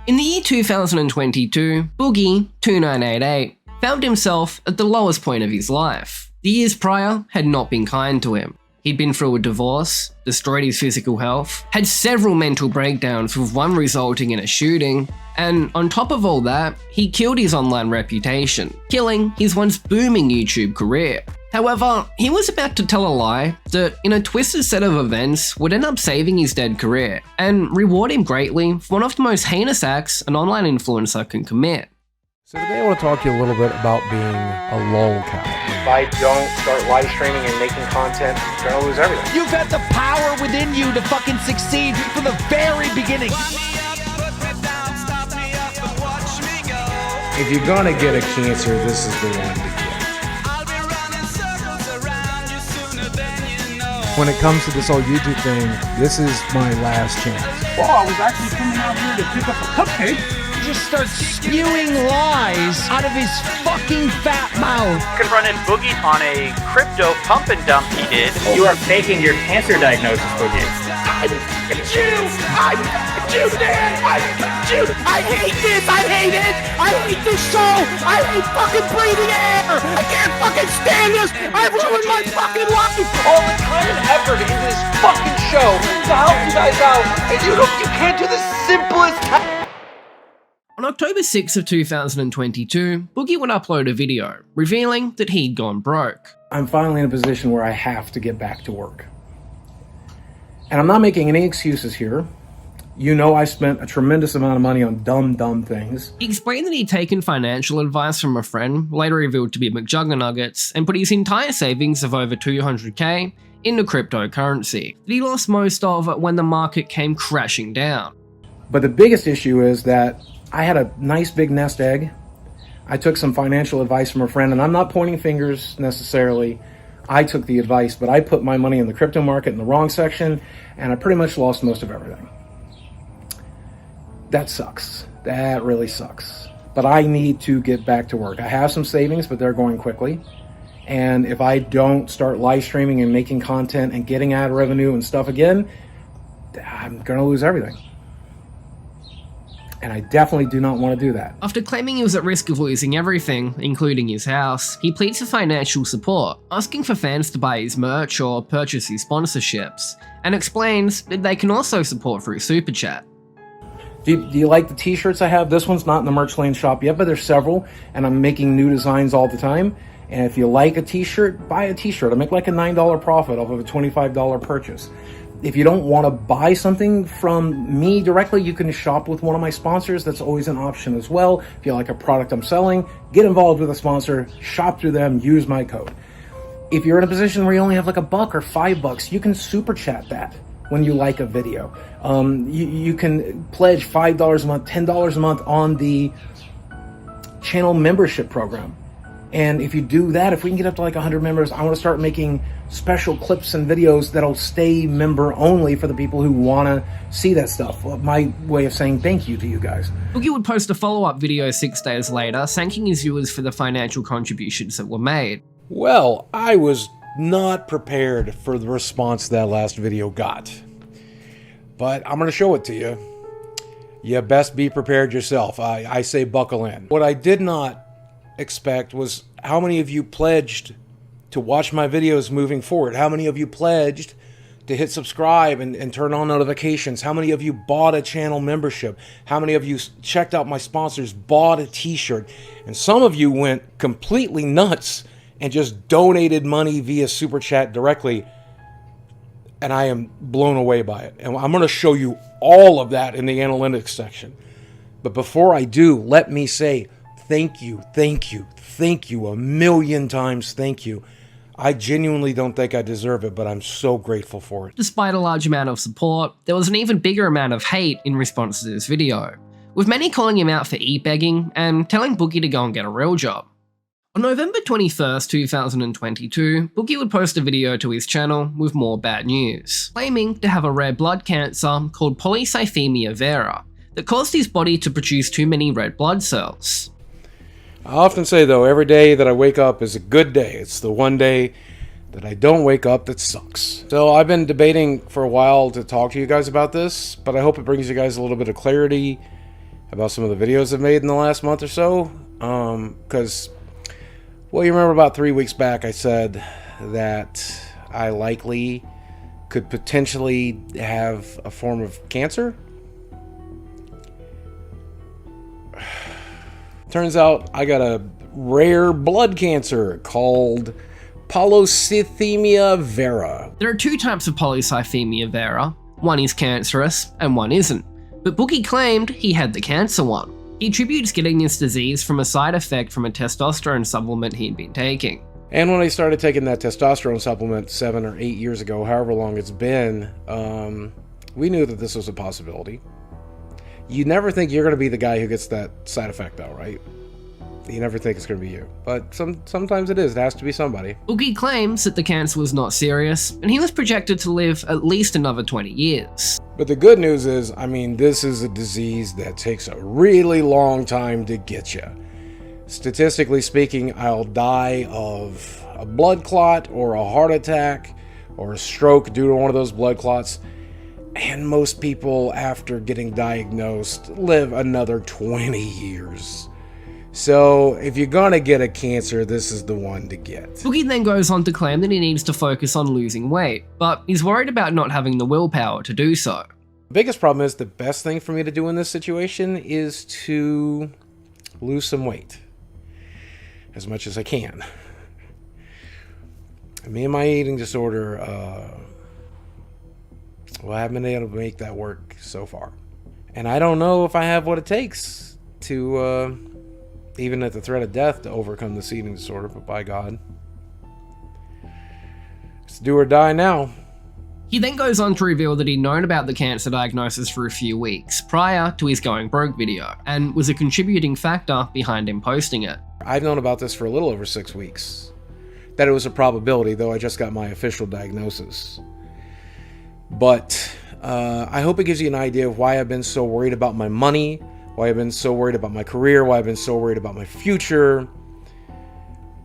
In the year 2022, Boogie, 2988, found himself at the lowest point of his life. The years prior had not been kind to him. He'd been through a divorce, destroyed his physical health, had several mental breakdowns with one resulting in a shooting, and on top of all that, he killed his online reputation, killing his once booming YouTube career. However, he was about to tell a lie that, in a twisted set of events, would end up saving his dead career, and reward him greatly for one of the most heinous acts an online influencer can commit. So today I want to talk to you a little bit about being a lolcow. If I don't start live streaming and making content, I'm gonna lose everything. You've had the power within you to fucking succeed from the very beginning. If you're gonna get a cancer, this is the one to get. When it comes to this whole YouTube thing, this is my last chance. Well, I was actually coming out here to pick up a cupcake. Just starts spewing lies out of his fucking fat mouth. Confronting Boogie on a crypto pump and dump he did. You are faking your cancer diagnosis, Boogie. I'm a Jew! I'm a Jew, man! I'm a Jew! I hate this! I hate it! I hate this show! I hate fucking breathing air! I can't fucking stand this! I've ruined my fucking life! All the time and effort into this fucking show to help you guys out, and you can't do the simplest task. On October 6th of 2022, Boogie would upload a video, revealing that he'd gone broke. I'm finally in a position where I have to get back to work. And I'm not making any excuses here. You know I spent a tremendous amount of money on dumb things. He explained that he'd taken financial advice from a friend, later revealed to be McJuggernuggets, and put his entire savings of over 200k into cryptocurrency, that he lost most of when the market came crashing down. But the biggest issue is that I had a nice big nest egg. I took some financial advice from a friend, and I'm not pointing fingers necessarily. I took the advice, but I put my money in the crypto market in the wrong section, and I pretty much lost most of everything. That sucks. That really sucks. But I need to get back to work. I have some savings, but they're going quickly. And if I don't start live streaming and making content and getting ad revenue and stuff again, I'm gonna lose everything. And I definitely do not want to do that. After claiming he was at risk of losing everything, including his house, he pleads for financial support, asking for fans to buy his merch or purchase his sponsorships, and explains that they can also support through Super Chat. Do you like the t-shirts I have? This one's not in the merch lane shop yet, but there's several, and I'm making new designs all the time. And if you like a t-shirt, buy a t-shirt. I make like a $9 profit off of a $25 purchase. If you don't want to buy something from me directly, you can shop with one of my sponsors. That's always an option as well. If you like a product I'm selling, get involved with a sponsor, shop through them, use my code. If you're in a position where you only have like $1 or $5, you can super chat that when you like a video. You can pledge $5 a month, $10 a month on the channel membership program. And if you do that, if we can get up to like 100 members, I want to start making special clips and videos that'll stay member only for the people who want to see that stuff. Well, my way of saying thank you to you guys. Boogie would post a follow-up video 6 days later, thanking his viewers for the financial contributions that were made. Well, I was not prepared for the response that last video got. But I'm going to show it to you. You best be prepared yourself. I say buckle in. What I did not expect was how many of you pledged to watch my videos moving forward. How many of you pledged to hit subscribe and turn on notifications? How many of you bought a channel membership? How many of you checked out my sponsors, bought a t-shirt? And some of you went completely nuts and just donated money via Super Chat directly. And I am blown away by it. And I'm going to show you all of that in the analytics section. But before I do, let me say thank you, a million times thank you. I genuinely don't think I deserve it, but I'm so grateful for it. Despite a large amount of support, there was an even bigger amount of hate in response to this video, with many calling him out for ebegging and telling Boogie to go and get a real job. On November 21st, 2022, Boogie would post a video to his channel with more bad news, claiming to have a rare blood cancer called polycythemia vera that caused his body to produce too many red blood cells. I often say, though, every day that I wake up is a good day. It's the one day that I don't wake up that sucks. So I've been debating for a while to talk to you guys about this, but I hope it brings you guys a little bit of clarity about some of the videos I've made in the last month or so. Because, well, you remember about 3 weeks back I said that I likely could potentially have a form of cancer. Turns out I got a rare blood cancer called polycythemia vera. There are two types of polycythemia vera. One is cancerous and one isn't. But Boogie claimed he had the cancer one. He attributes getting this disease from a side effect from a testosterone supplement he'd been taking. And when I started taking that testosterone supplement 7 or 8 years ago, however long it's been, we knew that this was a possibility. You never think you're going to be the guy who gets that side effect though, right? You never think it's going to be you. But sometimes it is. It has to be somebody. Boogie claims that the cancer was not serious, and he was projected to live at least another 20 years. But the good news is, I mean, this is a disease that takes a really long time to get you. Statistically speaking, I'll die of a blood clot or a heart attack or a stroke due to one of those blood clots. And most people, after getting diagnosed, live another 20 years. So if you're gonna get a cancer, this is the one to get. Boogie then goes on to claim that he needs to focus on losing weight, but he's worried about not having the willpower to do so. The biggest problem is the best thing for me to do in this situation is to lose some weight. As much as I can. Me and my eating disorder, well, I haven't been able to make that work so far. And I don't know if I have what it takes to, even at the threat of death, to overcome this eating disorder, but by God, it's do or die now. He then goes on to reveal that he'd known about the cancer diagnosis for a few weeks prior to his Going Broke video, and was a contributing factor behind him posting it. I've known about this for a little over 6 weeks. That it was a probability, though I just got my official diagnosis. But I hope it gives you an idea of why I've been so worried about my money, why I've been so worried about my career, why I've been so worried about my future,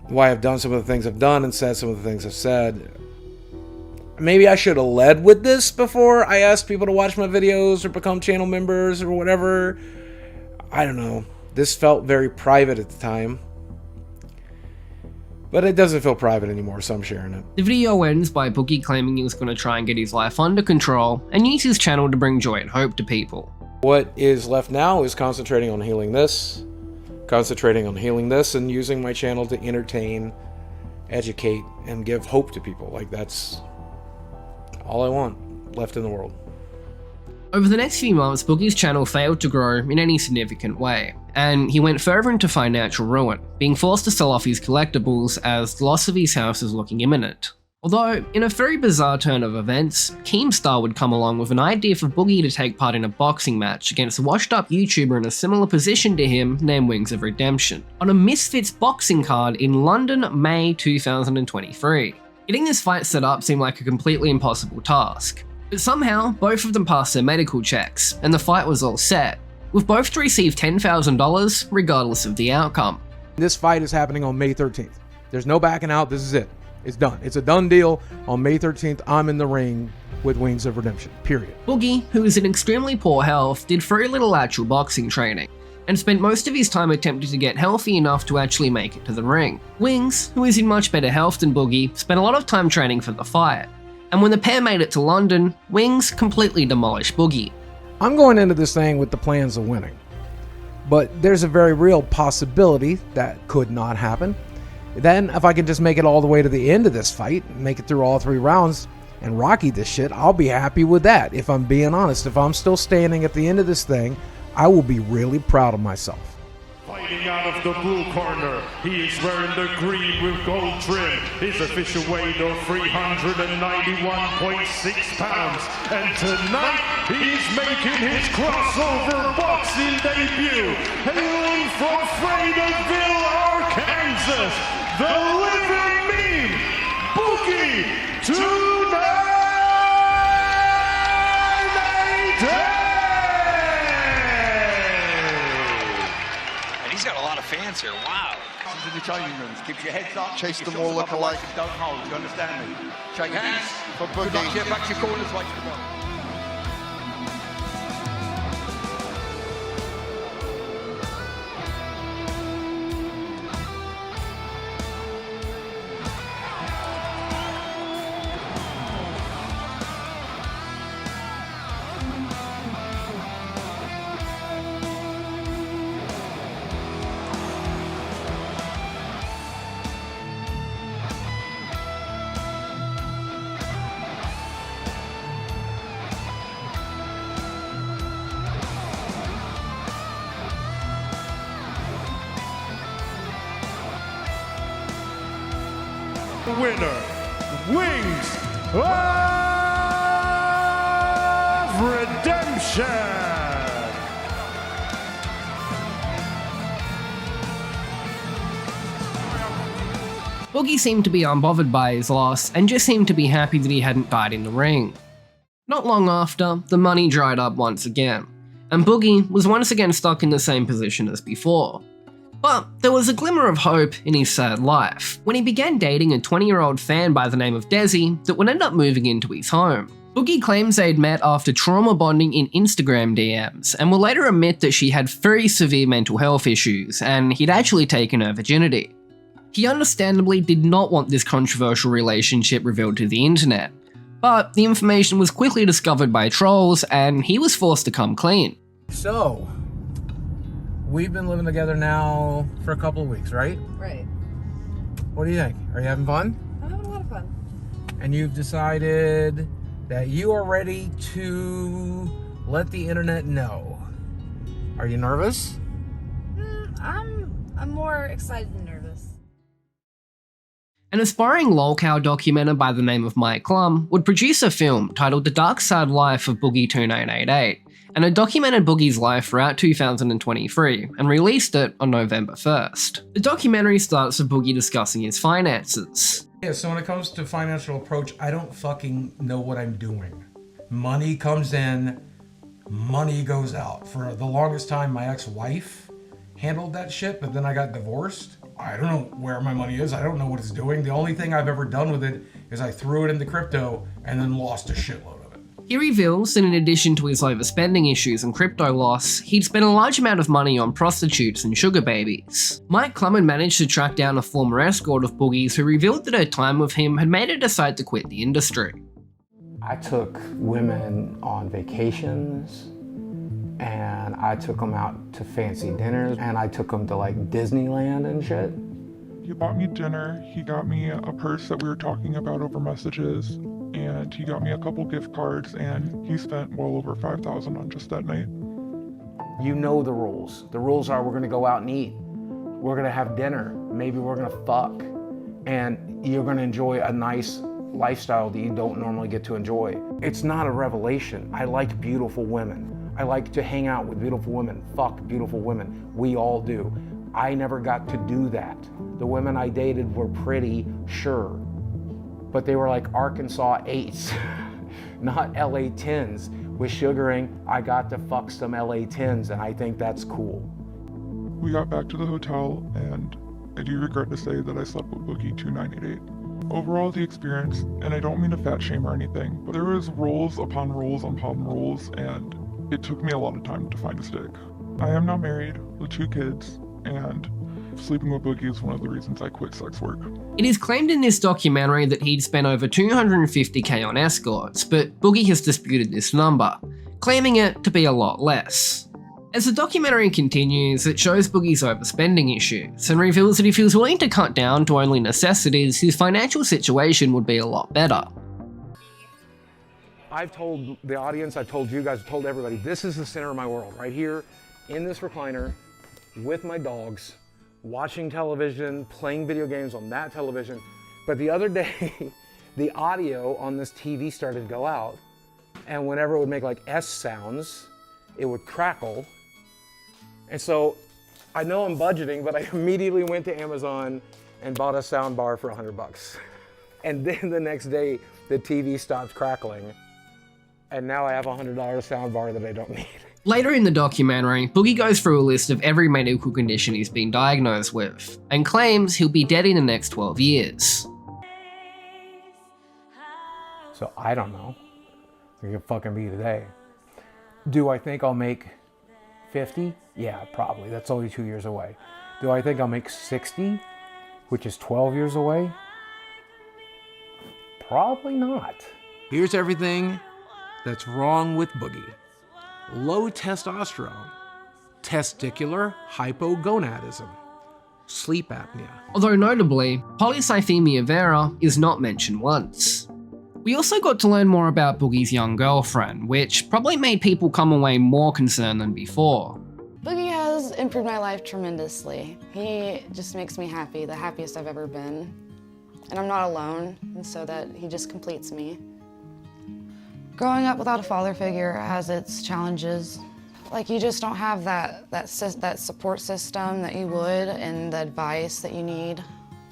why I've done some of the things I've done and said some of the things I've said. Maybe I should have led with this before I asked people to watch my videos or become channel members or whatever. I don't know. This felt very private at the time. But it doesn't feel private anymore, so I'm sharing it. The video ends by Boogie claiming he was going to try and get his life under control and use his channel to bring joy and hope to people. What is left now is concentrating on healing this, and using my channel to entertain, educate, and give hope to people. Like, that's all I want left in the world. Over the next few months, Boogie's channel failed to grow in any significant way, and he went further into financial ruin, being forced to sell off his collectibles as the loss of his house is looking imminent. Although, in a very bizarre turn of events, Keemstar would come along with an idea for Boogie to take part in a boxing match against a washed-up YouTuber in a similar position to him named Wings of Redemption, on a Misfits boxing card in London, May 2023. Getting this fight set up seemed like a completely impossible task. But somehow, both of them passed their medical checks, and the fight was all set, with both to receive $10,000 regardless of the outcome. This fight is happening on May 13th. There's no backing out, this is it. It's done. It's a done deal. On May 13th, I'm in the ring with Wings of Redemption, period. Boogie, who is in extremely poor health, did very little actual boxing training, and spent most of his time attempting to get healthy enough to actually make it to the ring. Wings, who is in much better health than Boogie, spent a lot of time training for the fight. And when the pair made it to London, Wings completely demolished Boogie. I'm going into this thing with the plans of winning. But there's a very real possibility that could not happen. Then, if I can just make it all the way to the end of this fight, make it through all 3 rounds, and Rocky this shit, I'll be happy with that, if I'm being honest. If I'm still standing at the end of this thing, I will be really proud of myself. Fighting out of the blue corner, he is wearing the green with gold trim. His official weight of 391.6 pounds. And tonight, he's making his crossover boxing debut. Hailing from Fattycoin, Arkansas, the living meme, Boogie 298. He's got a lot of fans here. Wow. In the changing rooms, keep your heads up. Chase them all, look alike. Don't hold. Do you understand me? Shake hands. For Boogie. Get back to your corners. Wait for the ball. winner, Wings of Redemption. Boogie seemed to be unbothered by his loss and just seemed to be happy that he hadn't died in the ring. Not long after, the money dried up once again, and Boogie was once again stuck in the same position as before. But there was a glimmer of hope in his sad life when he began dating a 20-year-old fan by the name of Desi that would end up moving into his home. Boogie claims they'd met after trauma bonding in Instagram DMs and will later admit that she had very severe mental health issues and he'd actually taken her virginity. He understandably did not want this controversial relationship revealed to the internet, but the information was quickly discovered by trolls and he was forced to come clean. So, we've been living together now for a couple of weeks, right? Right. What do you think? Are you having fun? I'm having a lot of fun. And you've decided that you are ready to let the internet know. Are you nervous? I'm more excited than nervous. An aspiring Lolcow documenter by the name of Mike Klum would produce a film titled The Dark Side Life of Boogie 2988, and it documented Boogie's life throughout 2023 and released it on November 1st. The documentary starts with Boogie discussing his finances. Yeah, so when it comes to financial approach, I don't fucking know what I'm doing. Money comes in, money goes out. For the longest time, my ex-wife handled that shit, but then I got divorced. I don't know where my money is. I don't know what it's doing. The only thing I've ever done with it is I threw it into crypto and then lost a shitload of it. He reveals that in addition to his overspending issues and crypto loss, he'd spent a large amount of money on prostitutes and sugar babies. Mike Klum had managed to track down a former escort of Boogie's who revealed that her time with him had made her decide to quit the industry. I took women on vacations, and I took them out to fancy dinners, and I took them to like Disneyland and shit. He bought me dinner, he got me a purse that we were talking about over messages, and he got me a couple gift cards, and he spent well over $5,000 on just that night. You know the rules. The rules are we're gonna go out and eat. We're gonna have dinner. Maybe we're gonna fuck. And you're gonna enjoy a nice lifestyle that you don't normally get to enjoy. It's not a revelation. I like beautiful women. I like to hang out with beautiful women, fuck beautiful women. We all do. I never got to do that. The women I dated were pretty, sure, but they were like Arkansas 8s, not LA 10s. With sugaring, I got to fuck some LA 10s, and I think that's cool. We got back to the hotel, and I do regret to say that I slept with Boogie 2988. Overall, the experience, and I don't mean to fat shame or anything, but there was rules upon rules upon rules, and it took me a lot of time to find a stick. I am now married with 2 kids, and sleeping with Boogie is one of the reasons I quit sex work. It is claimed in this documentary that he'd spent over $250K on escorts, but Boogie has disputed this number, claiming it to be a lot less. As the documentary continues, it shows Boogie's overspending issues and reveals that if he was willing to cut down to only necessities, his financial situation would be a lot better. I've told the audience, I've told you guys, I've told everybody, this is the center of my world, right here in this recliner with my dogs, watching television, playing video games on that television. But the other day, the audio on this TV started to go out, and whenever it would make like S sounds, it would crackle. And so I know I'm budgeting, but I immediately went to Amazon and bought a sound bar for $100. And then the next day, the TV stopped crackling. And now I have a $100 sound bar that I don't need. Later in the documentary, Boogie goes through a list of every medical condition he's been diagnosed with, and claims he'll be dead in the next 12 years. So I don't know. It could fucking be today. Do I think I'll make 50? Yeah, probably. That's only 2 years away. Do I think I'll make 60, which is 12 years away? Probably not. Here's everything that's wrong with Boogie. Low testosterone, testicular hypogonadism, sleep apnea. Although notably, polycythemia vera is not mentioned once. We also got to learn more about Boogie's young girlfriend, which probably made people come away more concerned than before. Boogie has improved my life tremendously. He just makes me happy, the happiest I've ever been. and I'm not alone, and so that he just completes me. Growing up without a father figure has its challenges. Like, you just don't have that support system that you would and the advice that you need,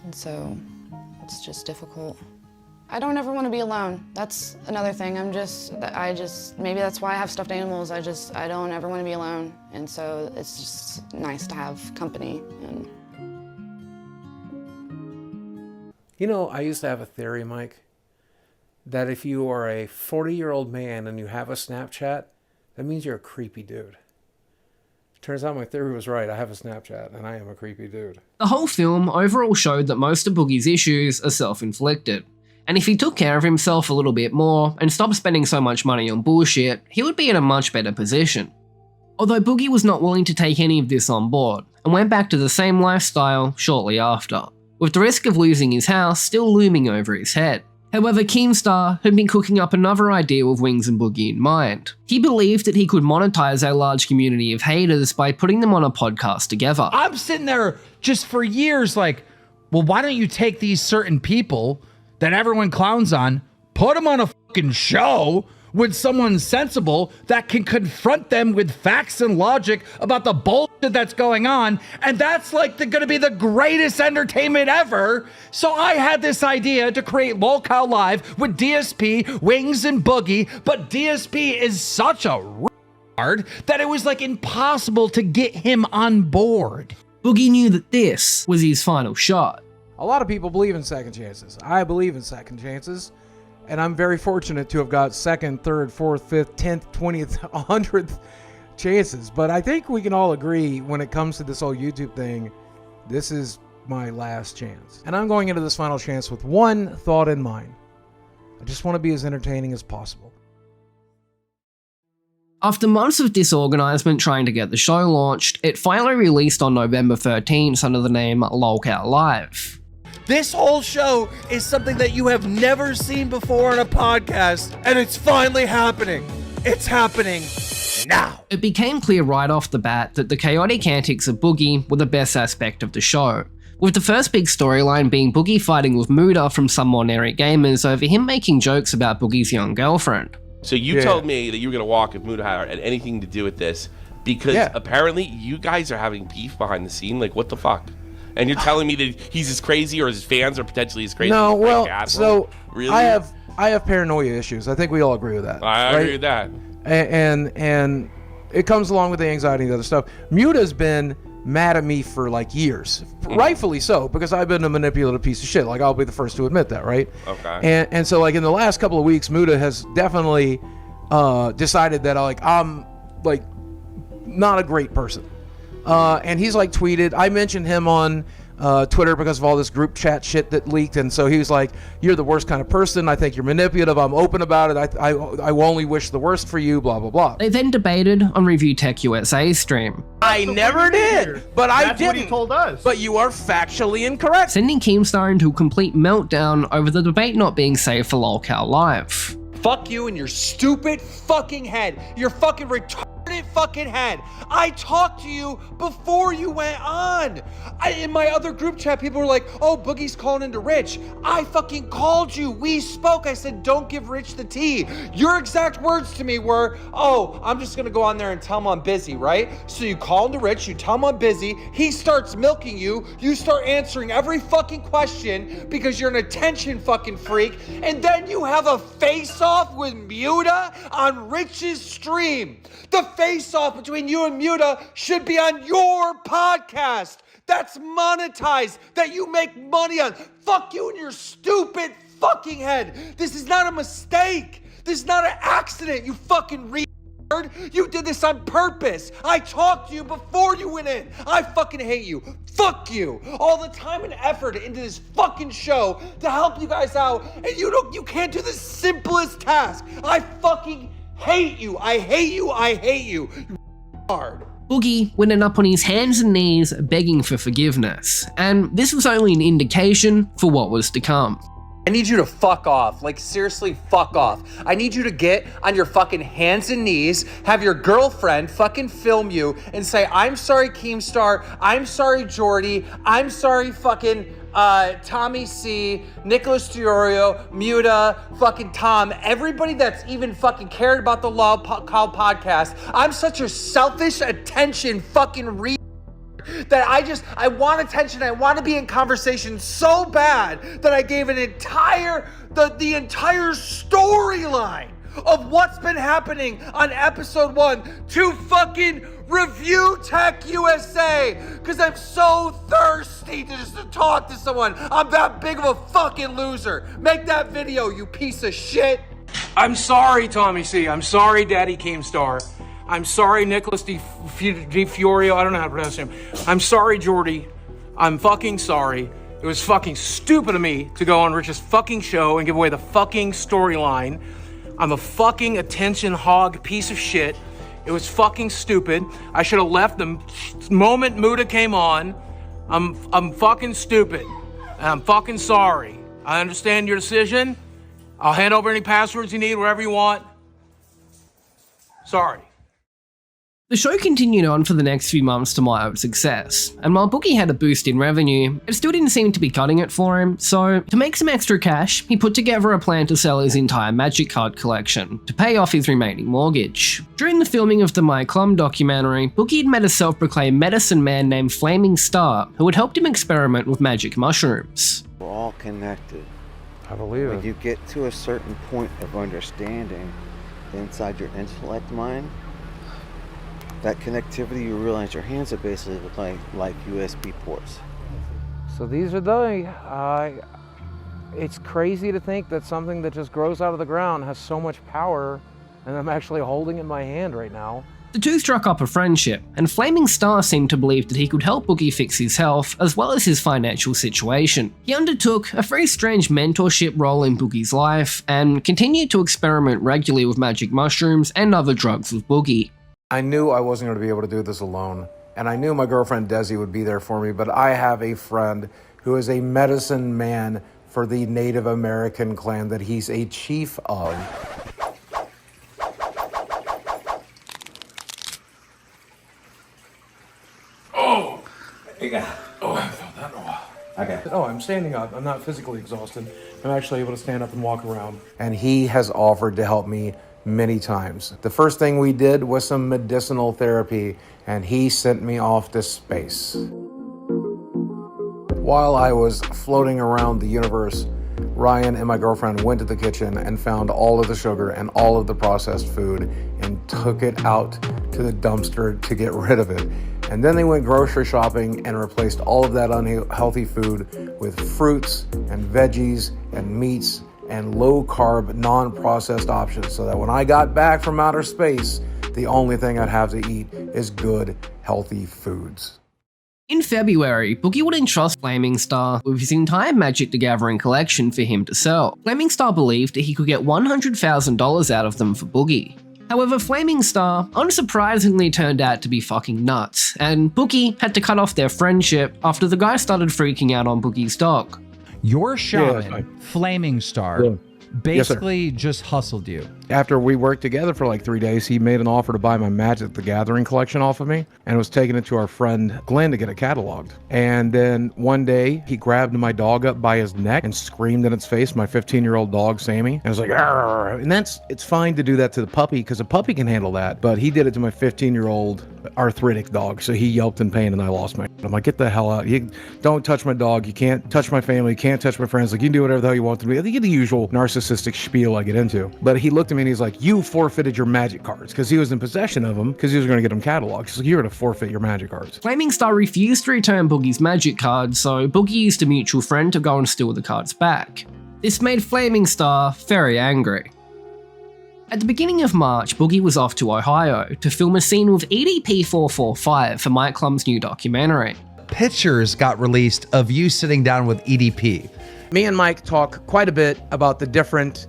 and so it's just difficult. I don't ever want to be alone. That's another thing. Maybe that's why I have stuffed animals. I don't ever want to be alone, and so it's just nice to have company. And You know, I used to have a theory, Mike, that if you are a 40-year-old man and you have a Snapchat, that means you're a creepy dude. Turns out my theory was right. I have a Snapchat and I am a creepy dude. The whole film overall showed that most of Boogie's issues are self-inflicted, and if he took care of himself a little bit more and stopped spending so much money on bullshit, he would be in a much better position. Although Boogie was not willing to take any of this on board, and went back to the same lifestyle shortly after, with the risk of losing his house still looming over his head. However, Keemstar had been cooking up another idea with Wings and Boogie in mind. He believed that he could monetize a large community of haters by putting them on a podcast together. I'm sitting there just for years like, well, why don't you take these certain people that everyone clowns on, put them on a fucking show with someone sensible that can confront them with facts and logic about the bullshit that's going on, and that's like gonna be the greatest entertainment ever. So I had this idea to create Lolcow Live with DSP, Wings, and Boogie, but DSP is such a retard that it was like impossible to get him on board. Boogie knew that this was his final shot. A lot of people believe in second chances. I believe in second chances. And I'm very fortunate to have got second, third, fourth, fifth, 10th, 20th, 100th chances. But I think we can all agree when it comes to this whole YouTube thing, this is my last chance. And I'm going into this final chance with one thought in mind. I just want to be as entertaining as possible. After months of disorganizement trying to get the show launched, it finally released on November 13th under the name Lolcow Live. This whole show is something that you have never seen before on a podcast, and it's finally happening. It's happening now. It became clear right off the bat that the chaotic antics of Boogie were the best aspect of the show, with the first big storyline being Boogie fighting with Muda from some ordinary gamers over him making jokes about Boogie's young girlfriend. So you told me that you were going to walk if Muda had anything to do with this, because apparently you guys are having beef behind the scene. Like, what the fuck? And you're telling me that he's as crazy, or his fans are potentially as crazy? No, well, so really? I have paranoia issues. I think we all agree with that. I agree with that. And it comes along with the anxiety and the other stuff. Muta's been mad at me for like years, rightfully so, because I've been a manipulative piece of shit. Like, I'll be the first to admit that, right? Okay. And so like in the last couple of weeks, Muta has definitely decided that I'm like not a great person. And he's like tweeted, I mentioned him on Twitter because of all this group chat shit that leaked, and so he was like, you're the worst kind of person, I think you're manipulative, I'm open about it, I only wish the worst for you, blah blah blah. They then debated on Review Tech USA's stream. I never did, but I didn't. That's what he told us. But you are factually incorrect. Sending Keemstar into a complete meltdown over the debate not being safe for Lolcow Live. Fuck you and your stupid fucking head. Your fucking retarded fucking head. I talked to you before you went on. In my other group chat, people were like, oh, Boogie's calling into Rich. I fucking called you. We spoke. I said, don't give Rich the tea. Your exact words to me were, oh, I'm just gonna go on there and tell him I'm busy, right? So you call into Rich, you tell him I'm busy, he starts milking you, you start answering every fucking question because you're an attention fucking freak, and then you have a face-off with Muta on Rich's stream. The face-off between you and Muta should be on your podcast. That's monetized, that you make money on. Fuck you and your stupid fucking head. This is not a mistake. This is not an accident, you fucking retard. You did this on purpose. I talked to you before you went in. I fucking hate you. Fuck you. All the time and effort into this fucking show to help you guys out, and you can't do the simplest task. I fucking hate you. I hate you. I hate you. You retard. Boogie went up on his hands and knees begging for forgiveness, and this was only an indication for what was to come. I need you to fuck off. Like, seriously, fuck off. I need you to get on your fucking hands and knees, have your girlfriend fucking film you and say, I'm sorry, Keemstar. I'm sorry, Jordy. I'm sorry, fucking Tommy C, Nicholas Diorio, Muta, fucking Tom, everybody that's even fucking cared about the Lolcow podcast. I'm such a selfish attention fucking that I want attention. I want to be in conversation so bad that I gave the entire storyline of what's been happening on episode 1 to fucking Review Tech USA, because I'm so thirsty to just talk to someone. I'm that big of a fucking loser. Make that video, you piece of shit. I'm sorry, Tommy C. I'm sorry, Daddy Keemstar. I'm sorry, Nicholas Di Fiorio. I don't know how to pronounce him. I'm sorry, Jordy. I'm fucking sorry. It was fucking stupid of me to go on Rich's fucking show and give away the fucking storyline. I'm a fucking attention hog piece of shit. It was fucking stupid. I should have left the moment Muta came on. I'm fucking stupid. And I'm fucking sorry. I understand your decision. I'll hand over any passwords you need, wherever you want. Sorry. The show continued on for the next few months to mild success, and while Boogie had a boost in revenue, it still didn't seem to be cutting it for him, so to make some extra cash, he put together a plan to sell his entire magic card collection to pay off his remaining mortgage. During the filming of the My Clum documentary, Boogie had met a self-proclaimed medicine man named Flaming Star, who had helped him experiment with magic mushrooms. We're all connected. I believe When it. you get to a certain point of understanding inside your intellect mind, that connectivity, you realize your hands are basically like USB ports. So these are it's crazy to think that something that just grows out of the ground has so much power, and I'm actually holding it in my hand right now. The two struck up a friendship, and Flaming Star seemed to believe that he could help Boogie fix his health as well as his financial situation. He undertook a very strange mentorship role in Boogie's life, and continued to experiment regularly with magic mushrooms and other drugs with Boogie. I knew I wasn't going to be able to do this alone, and I knew my girlfriend Desi would be there for me, but I have a friend who is a medicine man for the Native American clan that he's a chief of. Oh, I haven't felt that in a while. Okay. Oh, I'm standing up. I'm not physically exhausted. I'm actually able to stand up and walk around. And he has offered to help me many times. The first thing we did was some medicinal therapy, and he sent me off to space. While I was floating around the universe, Ryan and my girlfriend went to the kitchen and found all of the sugar and all of the processed food and took it out to the dumpster to get rid of it. And then they went grocery shopping and replaced all of that unhealthy food with fruits and veggies and meats and low-carb, non-processed options, so that when I got back from outer space, the only thing I'd have to eat is good, healthy foods. In February, Boogie would entrust Flaming Star with his entire Magic the Gathering collection for him to sell. Flaming Star believed that he could get $100,000 out of them for Boogie. However, Flaming Star unsurprisingly turned out to be fucking nuts, and Boogie had to cut off their friendship after the guy started freaking out on Boogie's dog. Your shaman, Flaming Star, basically just hustled you. After we worked together for like 3 days, he made an offer to buy my Magic the Gathering collection off of me and was taking it to our friend Glenn to get it cataloged. And then one day he grabbed my dog up by his neck and screamed in its face, my 15-year-old dog, Sammy. And I was like, arr! And it's fine to do that to the puppy because a puppy can handle that. But he did it to my 15-year-old arthritic dog. So he yelped in pain and I lost my. I'm like, get the hell out. You don't touch my dog. You can't touch my family. You can't touch my friends. Like, you can do whatever the hell you want to me. I think the usual narcissistic spiel I get into. But he looked at me and he's like, you forfeited your magic cards, because he was in possession of them because he was going to get them cataloged. He's like, you're going to forfeit your magic cards. Flaming Star refused to return Boogie's magic cards, so Boogie used a mutual friend to go and steal the cards back. This made Flaming Star very angry. At the beginning of March, Boogie was off to Ohio to film a scene with EDP445 for Mike Clum's new documentary. Pictures got released of you sitting down with EDP. Me and Mike talk quite a bit about the different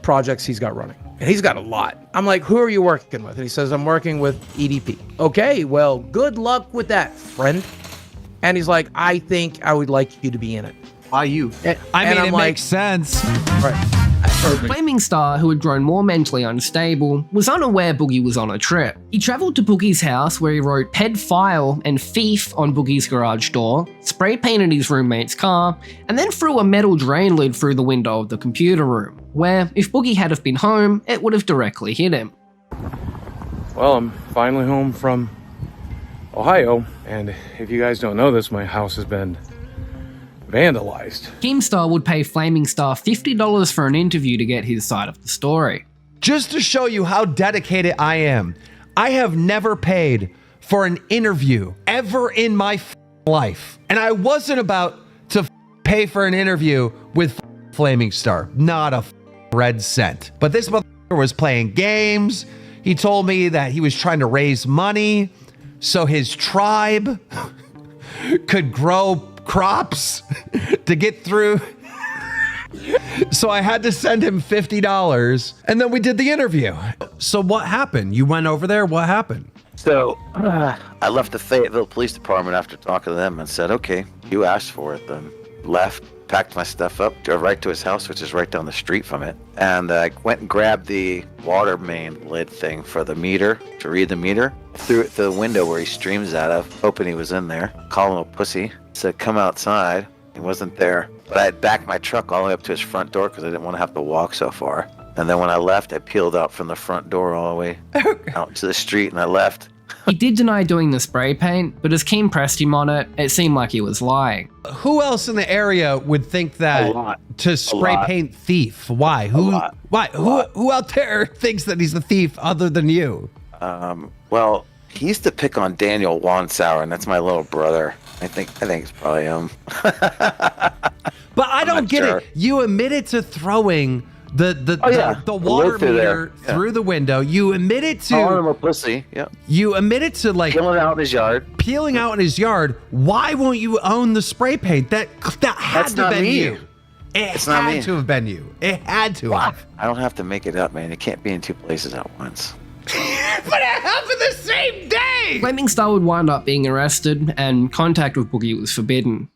projects he's got running. And he's got a lot. I'm like, who are you working with? And he says, I'm working with EDP. Okay, well, good luck with that, friend. And he's like, I think I would like you to be in it. Why you? I mean, it makes sense. Right. Flaming Star, who had grown more mentally unstable, was unaware Boogie was on a trip. He travelled to Boogie's house where he wrote pedophile and thief on Boogie's garage door, spray painted his roommate's car, and then threw a metal drain lid through the window of the computer room, where, if Boogie had have been home, it would have directly hit him. Well, I'm finally home from Ohio, and if you guys don't know this, my house has been vandalized. Keemstar would pay Flaming Star $50 for an interview to get his side of the story. Just to show you how dedicated I am, I have never paid for an interview ever in my life. And I wasn't about to pay for an interview with Flaming Star. Not a red cent. But this motherfucker was playing games. He told me that he was trying to raise money so his tribe could grow crops to get through. So I had to send him $50 and then we did the interview. So what happened? You went over there, what happened? So I left the Fayetteville Police Department after talking to them and said, okay, you asked for it. Then left, packed my stuff up, drove right to his house, which is right down the street from it. And I went and grabbed the water main lid thing for the meter, to read the meter. Threw it through the window where he streams out of, hoping he was in there. Called him a pussy. Said, come outside. He wasn't there. But I had backed my truck all the way up to his front door because I didn't want to have to walk so far. And then when I left, I peeled out from the front door all the way out to the street and I left. He did deny doing the spray paint, but as Keem pressed him on it, it seemed like he was lying. Who else in the area would think that to spray paint thief? Why? Why? Who out there thinks that he's a thief other than you? Well, he used to pick on Daniel Wansauer, and that's my little brother. I think it's probably him. But I don't get it. You admitted to throwing the water meter through the window. You admitted to calling him a pussy. Yeah. You admitted to like peeling out in his yard. Peeling out in his yard. Why won't you own the spray paint? That had to have been you. It had to have been you. It had to have. I don't have to make it up, man. It can't be in two places at once. But it happened the same day! Flaming Star would wind up being arrested, and contact with Boogie was forbidden.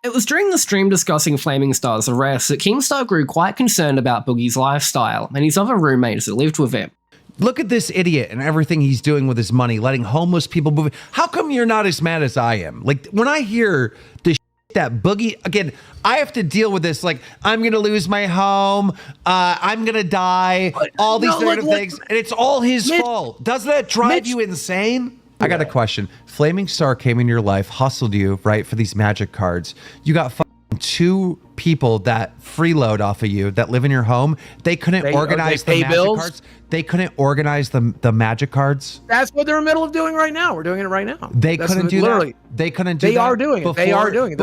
It was during the stream discussing Flaming Star's arrest that Keemstar grew quite concerned about Boogie's lifestyle and his other roommates that lived with him. Look at this idiot and everything he's doing with his money, letting homeless people move. How come you're not as mad as I am? Like, when I hear the that Boogie, again, I have to deal with this, like, I'm gonna lose my home, I'm gonna die, all these things, and it's all his fault. Doesn't that drive you insane? I got a question. Flaming Star came in your life, hustled you, right, for these magic cards. You got two people that freeload off of you that live in your home. They couldn't organize the magic cards. They couldn't organize the magic cards. That's what they're in the middle of doing right now. We're doing it right now. They couldn't do that. They couldn't do that. They are doing it. They are doing it.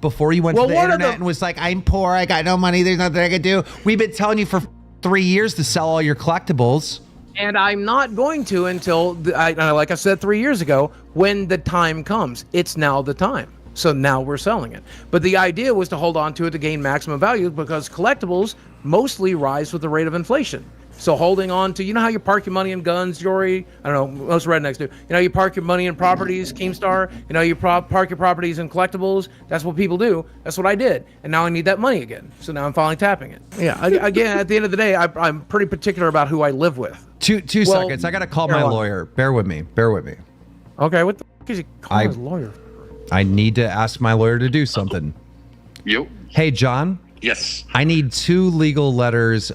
Before you went to the internet and was like, I'm poor, I got no money, there's nothing I can do. We've been telling you for 3 years to sell all your collectibles. And I'm not going to until, like I said 3 years ago, when the time comes. It's now the time. So now we're selling it. But the idea was to hold on to it to gain maximum value because collectibles mostly rise with the rate of inflation. So holding on to, you know how you park your money in guns, jewelry, I don't know, most rednecks do. You know, you park your money in properties, Keemstar, you know, you park your properties in collectibles. That's what people do. That's what I did. And now I need that money again. So now I'm finally tapping it. Yeah, again, at the end of the day, I'm pretty particular about who I live with. Two seconds. I got to call my lawyer. Bear with me. Okay, what the fuck is he calling his lawyer? I need to ask my lawyer to do something. Yo. Hey, John. Yes. I need 2 legal letters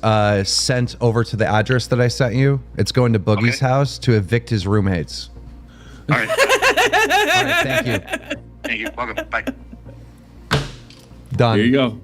sent over to the address that I sent you. It's going to Boogie's house to evict his roommates. All right. All right, thank you. Thank you. Welcome. Bye. Done. There you go.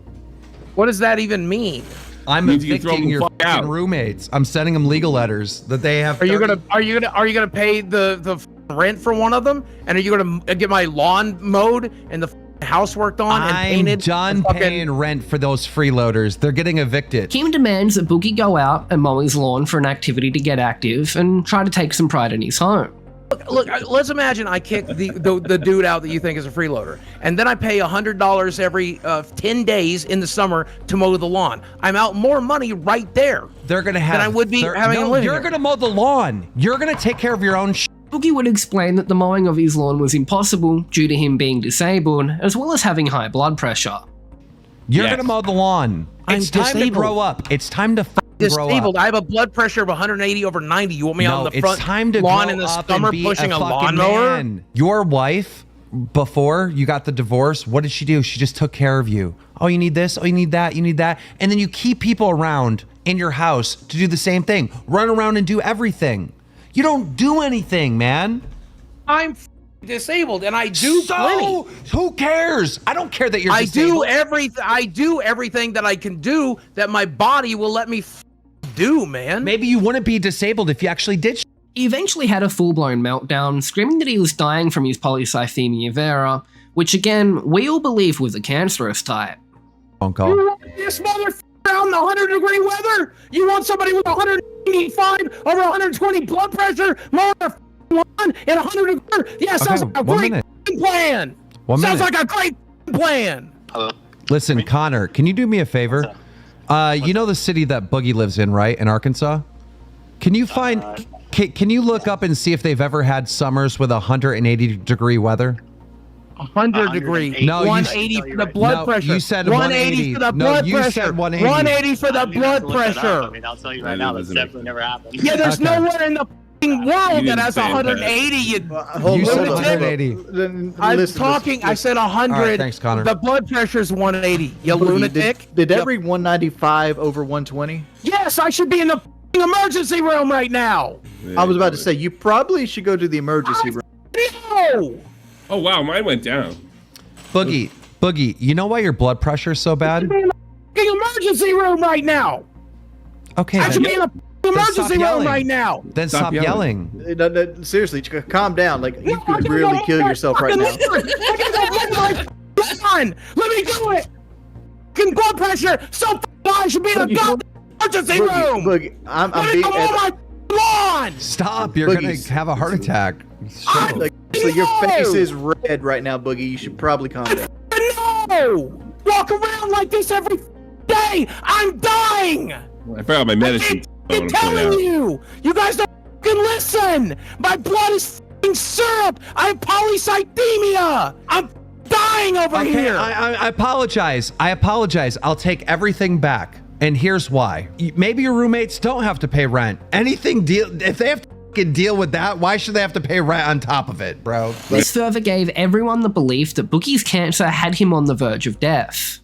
What does that even mean? I'm evicting your fucking roommates. I'm sending them legal letters that they have. Are you gonna pay the rent for one of them? And are you gonna get my lawn mowed and the house worked on and painted? I'm done paying rent for those freeloaders. They're getting evicted. Keem demands that Boogie go out and mow his lawn for an activity to get active and try to take some pride in his home. Look, let's imagine I kick the dude out that you think is a freeloader, and then I pay $100 every 10 days in the summer to mow the lawn. I'm out more money right there. They're gonna have. Than I would be having him living You're gonna mow the lawn. You're gonna take care of your own. Boogie would explain that the mowing of his lawn was impossible due to him being disabled, as well as having high blood pressure. You're gonna mow the lawn. It's time to disabled. grow up. It's time to grow Disabled. up. I have a blood pressure of 180/90. You want me on the front it's time to lawn grow in the up summer and be pushing a fucking lawnmower? man. Your wife, before you got the divorce, what did she do? She just took care of you. Oh, you need this. Oh, you need that. You need that. And then you keep people around in your house to do the same thing. Run around and do everything. You don't do anything, man. I'm disabled and I do plenty. Who cares? I don't care that you're disabled. I do everything that I can do that my body will let me do, man. Maybe you wouldn't be disabled if you actually did. He eventually had a full-blown meltdown, screaming that he was dying from his polycythemia vera, which again, we all believe was a cancerous type. Uncle. You want this motherfucker out in the 100-degree weather? You want somebody with 185 over 120 blood pressure, motherfucker, in 100 degrees? Yeah, sounds like a great plan. Sounds like a great plan. Listen, Connor, can you do me a favor? You know the city that Boogie lives in, right? In Arkansas? Can you find... Can you look up and see if they've ever had summers with 180-degree weather? 100 degree. No, 180 for the blood pressure. You said 180 for the blood pressure. Said 180. 180 for the blood pressure. I mean, I'll tell you right now, that's definitely never happened. Yeah, there's nowhere in the world that has 180. You said 180. I'm talking. I said 100. All right, thanks, Connor. The blood pressure is 180. You lunatic. Did every 195 over 120? Yes, I should be in the emergency room right now. I was about to say, you probably should go to the emergency room. No! Oh, wow, mine went down. Boogie, you know why your blood pressure is so bad? I should be in the emergency room right now. Okay, I should be in the emergency room right now. Then stop yelling. No, seriously, calm down. Like, you could really kill yourself right now. Let me do it. Blood pressure so high, I should be in the emergency room. Boogie, I'm being... lawn. Stop! You're gonna have a heart attack. So your face is red right now, Boogie. You should probably calm down. No! Walk around like this every day. I'm dying. I forgot my medicine. I'm telling you. You guys don't fucking listen. My blood is fucking syrup. I have polycythemia. I'm dying over here. I apologize. I'll take everything back. And here's why. Maybe your roommates don't have to pay rent. If they have to deal with that, why should they have to pay rent on top of it, bro? This further gave everyone the belief that Boogie's cancer had him on the verge of death.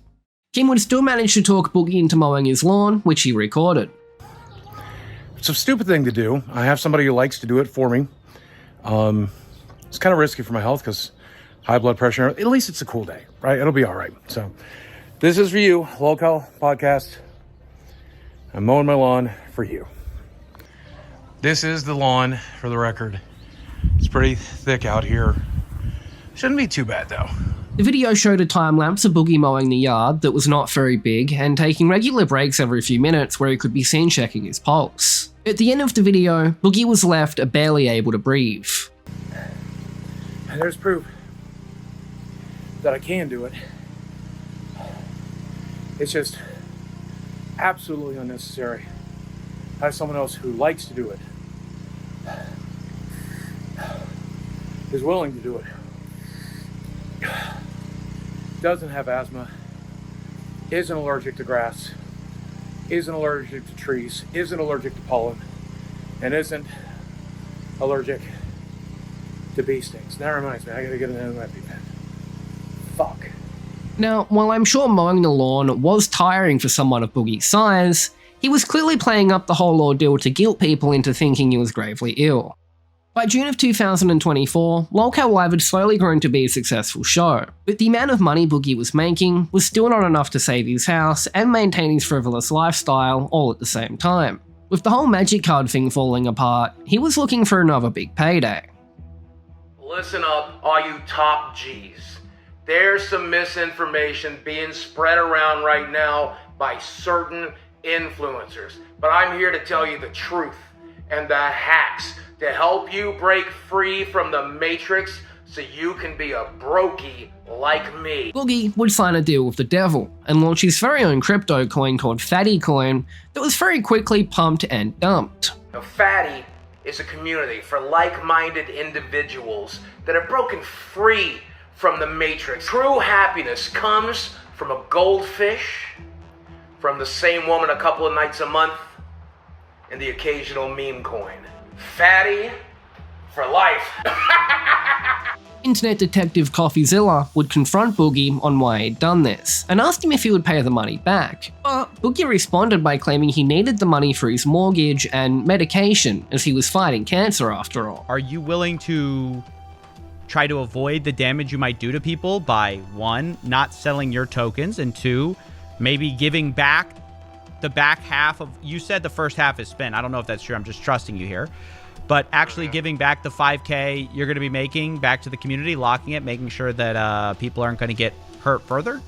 Kim would still manage to talk Boogie into mowing his lawn, which he recorded. It's a stupid thing to do. I have somebody who likes to do it for me. It's kind of risky for my health because high blood pressure. At least it's a cool day, right? It'll be all right. So this is for you, Lolcow podcast. I'm mowing my lawn for you. This is the lawn, for the record. It's pretty thick out here. Shouldn't be too bad, though. The video showed a time-lapse of Boogie mowing the yard that was not very big and taking regular breaks every few minutes where he could be seen checking his pulse. At the end of the video, Boogie was left barely able to breathe. And there's proof that I can do it. It's just absolutely unnecessary. I have someone else who likes to do it, is willing to do it, doesn't have asthma, isn't allergic to grass, isn't allergic to trees, isn't allergic to pollen, and isn't allergic to bee stings. That reminds me, I gotta get an EpiPen. Fuck. Now, while I'm sure mowing the lawn was tiring for someone of Boogie's size, he was clearly playing up the whole ordeal to guilt people into thinking he was gravely ill. By June of 2024, Lolcow Live had slowly grown to be a successful show, but the amount of money Boogie was making was still not enough to save his house and maintain his frivolous lifestyle all at the same time. With the whole magic card thing falling apart, he was looking for another big payday. Listen up, all you top G's. There's some misinformation being spread around right now by certain influencers, but I'm here to tell you the truth and the hacks to help you break free from the matrix so you can be a brokey like me. Boogie would sign a deal with the devil and launch his very own crypto coin called Fattycoin that was very quickly pumped and dumped. Now, Fatty is a community for like-minded individuals that are broken free from the matrix. True happiness comes from a goldfish, from the same woman a couple of nights a month, and the occasional meme coin. Fatty for life. Internet detective Coffeezilla would confront Boogie on why he'd done this, and asked him if he would pay the money back. But Boogie responded by claiming he needed the money for his mortgage and medication, as he was fighting cancer after all. Are you willing to try to avoid the damage you might do to people by, 1, not selling your tokens, and 2, maybe giving back the back half of, you said the first half is spent. I don't know if that's true. I'm just trusting you here. But actually giving back the 5K you're going to be making back to the community, locking it, making sure that people aren't going to get hurt further?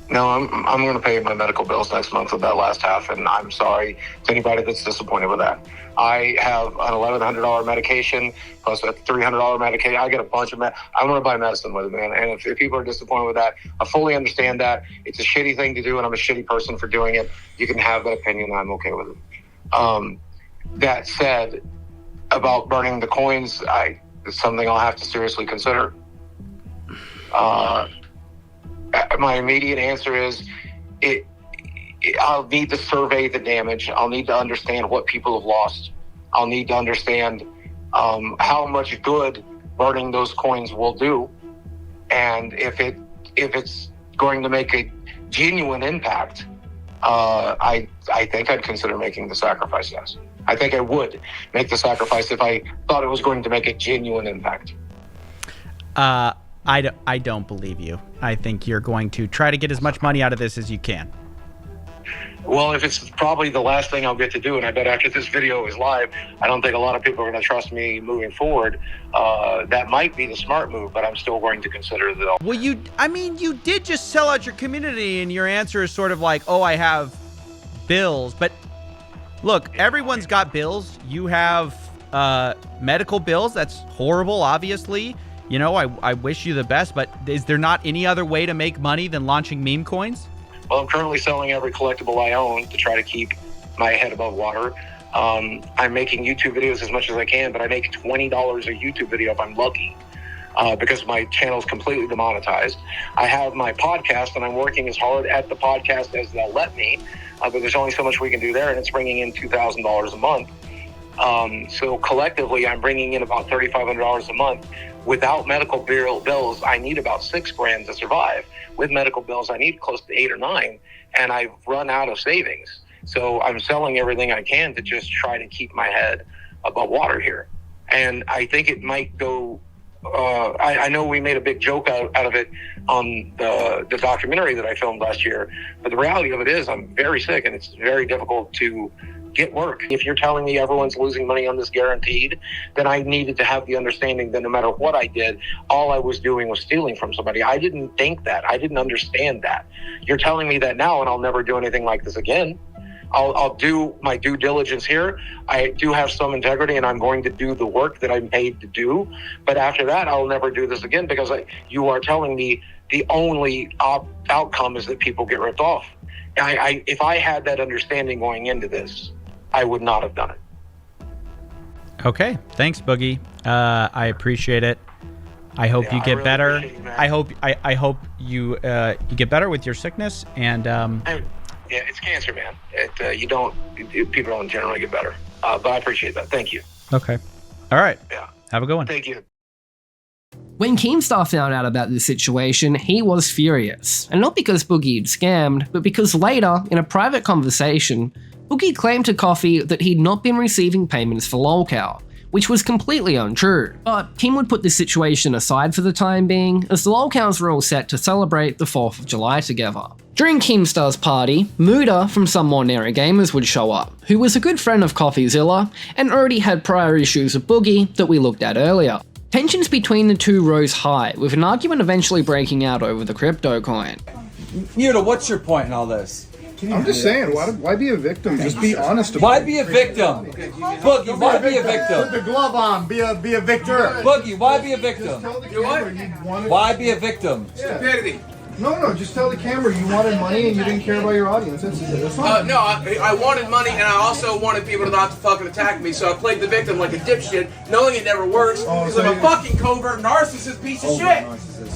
No, I'm going to pay my medical bills next month with that last half, and I'm sorry to anybody that's disappointed with that. I have an $1,100 medication plus a $300 medication. I get a bunch of I'm going to buy medicine with it, man. And if people are disappointed with that, I fully understand that. It's a shitty thing to do, and I'm a shitty person for doing it. You can have that opinion. I'm okay with it. That said, about burning the coins, it's something I'll have to seriously consider. My immediate answer is I'll need to survey the damage. I'll need to understand what people have lost. I'll need to understand how much good burning those coins will do. And if it's going to make a genuine impact, I think I'd consider making the sacrifice, yes. I think I would make the sacrifice if I thought it was going to make a genuine impact. I don't believe you. I think you're going to try to get as much money out of this as you can. Well, if it's probably the last thing I'll get to do, and I bet after this video is live, I don't think a lot of people are going to trust me moving forward. That might be the smart move, but I'm still going to consider that. Well, you did just sell out your community, and your answer is sort of like, oh, I have bills. But look, everyone's got bills. You have medical bills. That's horrible, obviously. You know, I wish you the best, but is there not any other way to make money than launching meme coins? Well, I'm currently selling every collectible I own to try to keep my head above water. I'm making YouTube videos as much as I can, but I make $20 a YouTube video if I'm lucky, because my channel is completely demonetized. I have my podcast, and I'm working as hard at the podcast as they'll let me, but there's only so much we can do there, and it's bringing in $2,000 a month. So collectively, I'm bringing in about $3,500 a month. Without medical bills, I need about $6,000 to survive. With medical bills, I need close to 8 or 9, and I've run out of savings. So I'm selling everything I can to just try to keep my head above water here. And I think it might go, I know we made a big joke out of it on the documentary that I filmed last year, but the reality of it is I'm very sick, and it's very difficult to get work. If you're telling me everyone's losing money on this guaranteed, then I needed to have the understanding that no matter what I did, all I was doing was stealing from somebody. I didn't think that. I didn't understand that. You're telling me that now, and I'll never do anything like this again. I'll do my due diligence here. I do have some integrity, and I'm going to do the work that I'm paid to do. But after that, I'll never do this again, because you are telling me the only outcome is that people get ripped off. If I had that understanding going into this, I would not have done it. Okay, thanks, Boogie. I appreciate it. I hope you get really better. I hope you get better with your sickness. And yeah, it's cancer, man. People don't generally get better. But I appreciate that. Thank you. Okay. All right. Yeah. Have a good one. Thank you. When Keemstar found out about this situation, he was furious. And not because Boogie had scammed, but because later, in a private conversation, Boogie claimed to Coffee that he'd not been receiving payments for Lolcow, which was completely untrue. But Keem would put this situation aside for the time being, as the Lolcows were all set to celebrate the 4th of July together. During Keemstar's party, Muda from Some More Nary Gamers would show up, who was a good friend of Coffeezilla, and already had prior issues with Boogie that we looked at earlier. Tensions between the two rose high, with an argument eventually breaking out over the crypto coin. Muda, what's your point in all this? I'm just saying, why be a victim? Just be honest about it. Why be a victim? Boogie, why be a victim? Put the glove on, be a victor. Boogie, why be a victim? You know what? Why be a victim? Stupidity. No, just tell the camera you wanted money and you didn't care about your audience. That's fine. No, I wanted money and I also wanted people to not to fucking attack me, so I played the victim like a dipshit, knowing it never works, because I'm a fucking covert narcissist piece of shit.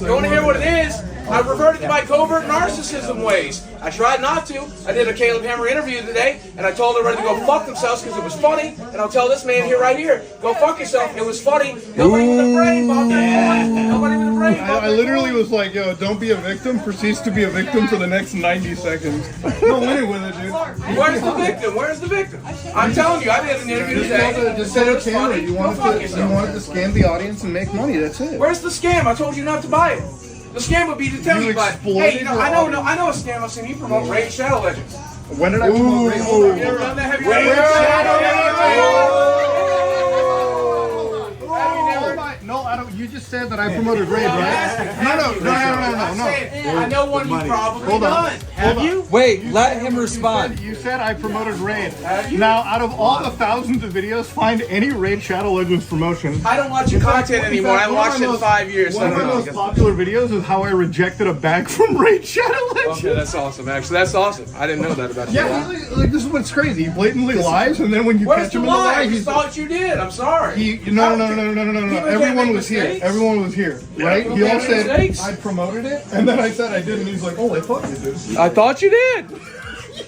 You want to hear what it is? I reverted to my covert narcissism ways. I tried not to. I did a Caleb Hammer interview today, and I told everybody to go fuck themselves because it was funny, and I'll tell this man here right here, go fuck yourself, it was funny. Nobody with a brain bought that point. Nobody with a brain bought I literally was like, yo, don't be a victim, proceeds to be a victim for the next 90 seconds. No winning with it, dude. Where's the victim? Where's the victim? I'm telling you, I did an interview today. Just set a camera. You wanted to scam the audience and make money, that's it. Where's the scam? I told you not to buy it. The scam would be to tell you, but hey, you know, I know a scam. I've seen you promote Raid Shadow Legends. When did I promote Raid? Hold on. Raid Shadow Legends. No, I don't. You just said that I promoted Raid, right? No. I know one you probably done. Have you? Wait, let him respond. You said I promoted Raid. Now, out of all the thousands of videos, find any Raid Shadow Legends promotion. I don't watch your content anymore. I haven't watched it in 5 years. One of my most popular videos is how I rejected a bag from Raid Shadow Legends. Okay, that's awesome. Actually, that's awesome. I didn't know that about you. Yeah, like this is what's crazy. He blatantly lies, and then when you catch him in the lie, he thought you did. I'm sorry. No. Everyone was here. Everyone was here, right? He all said I promoted it, and then I said I did, and he's like, "Oh, I thought you did." I thought you did.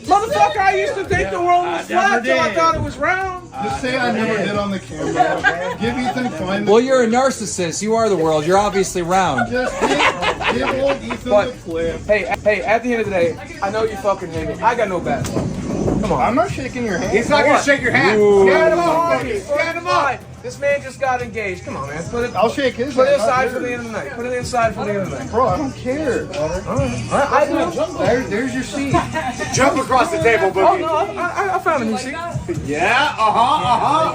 Motherfucker, I used to think the world was flat till I thought it was round. Just say I never did on the camera. Give Ethan find. Well, you're a narcissist. You are the world. You're obviously round. Just give old Ethan the clip. Hey, at the end of the day, I know you fucking hate me. I got no bad luck. Come on. I'm not shaking your hand. He's not gonna shake your hand. Stand him up. Stand him up. This man just got engaged. Come on, man. I'll shake his hand. Put it aside for the end of the night. Put it inside for the end of the night. Bro, I don't care. I do. There's your seat. Jump across the table, Boogie. Oh, no, I found a new seat. Yeah,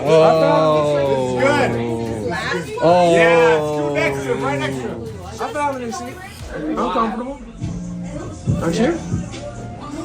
Whoa. It's good. Oh. Yeah, scoot next to him, right next to him. I found a new seat. I'm comfortable. Aren't you?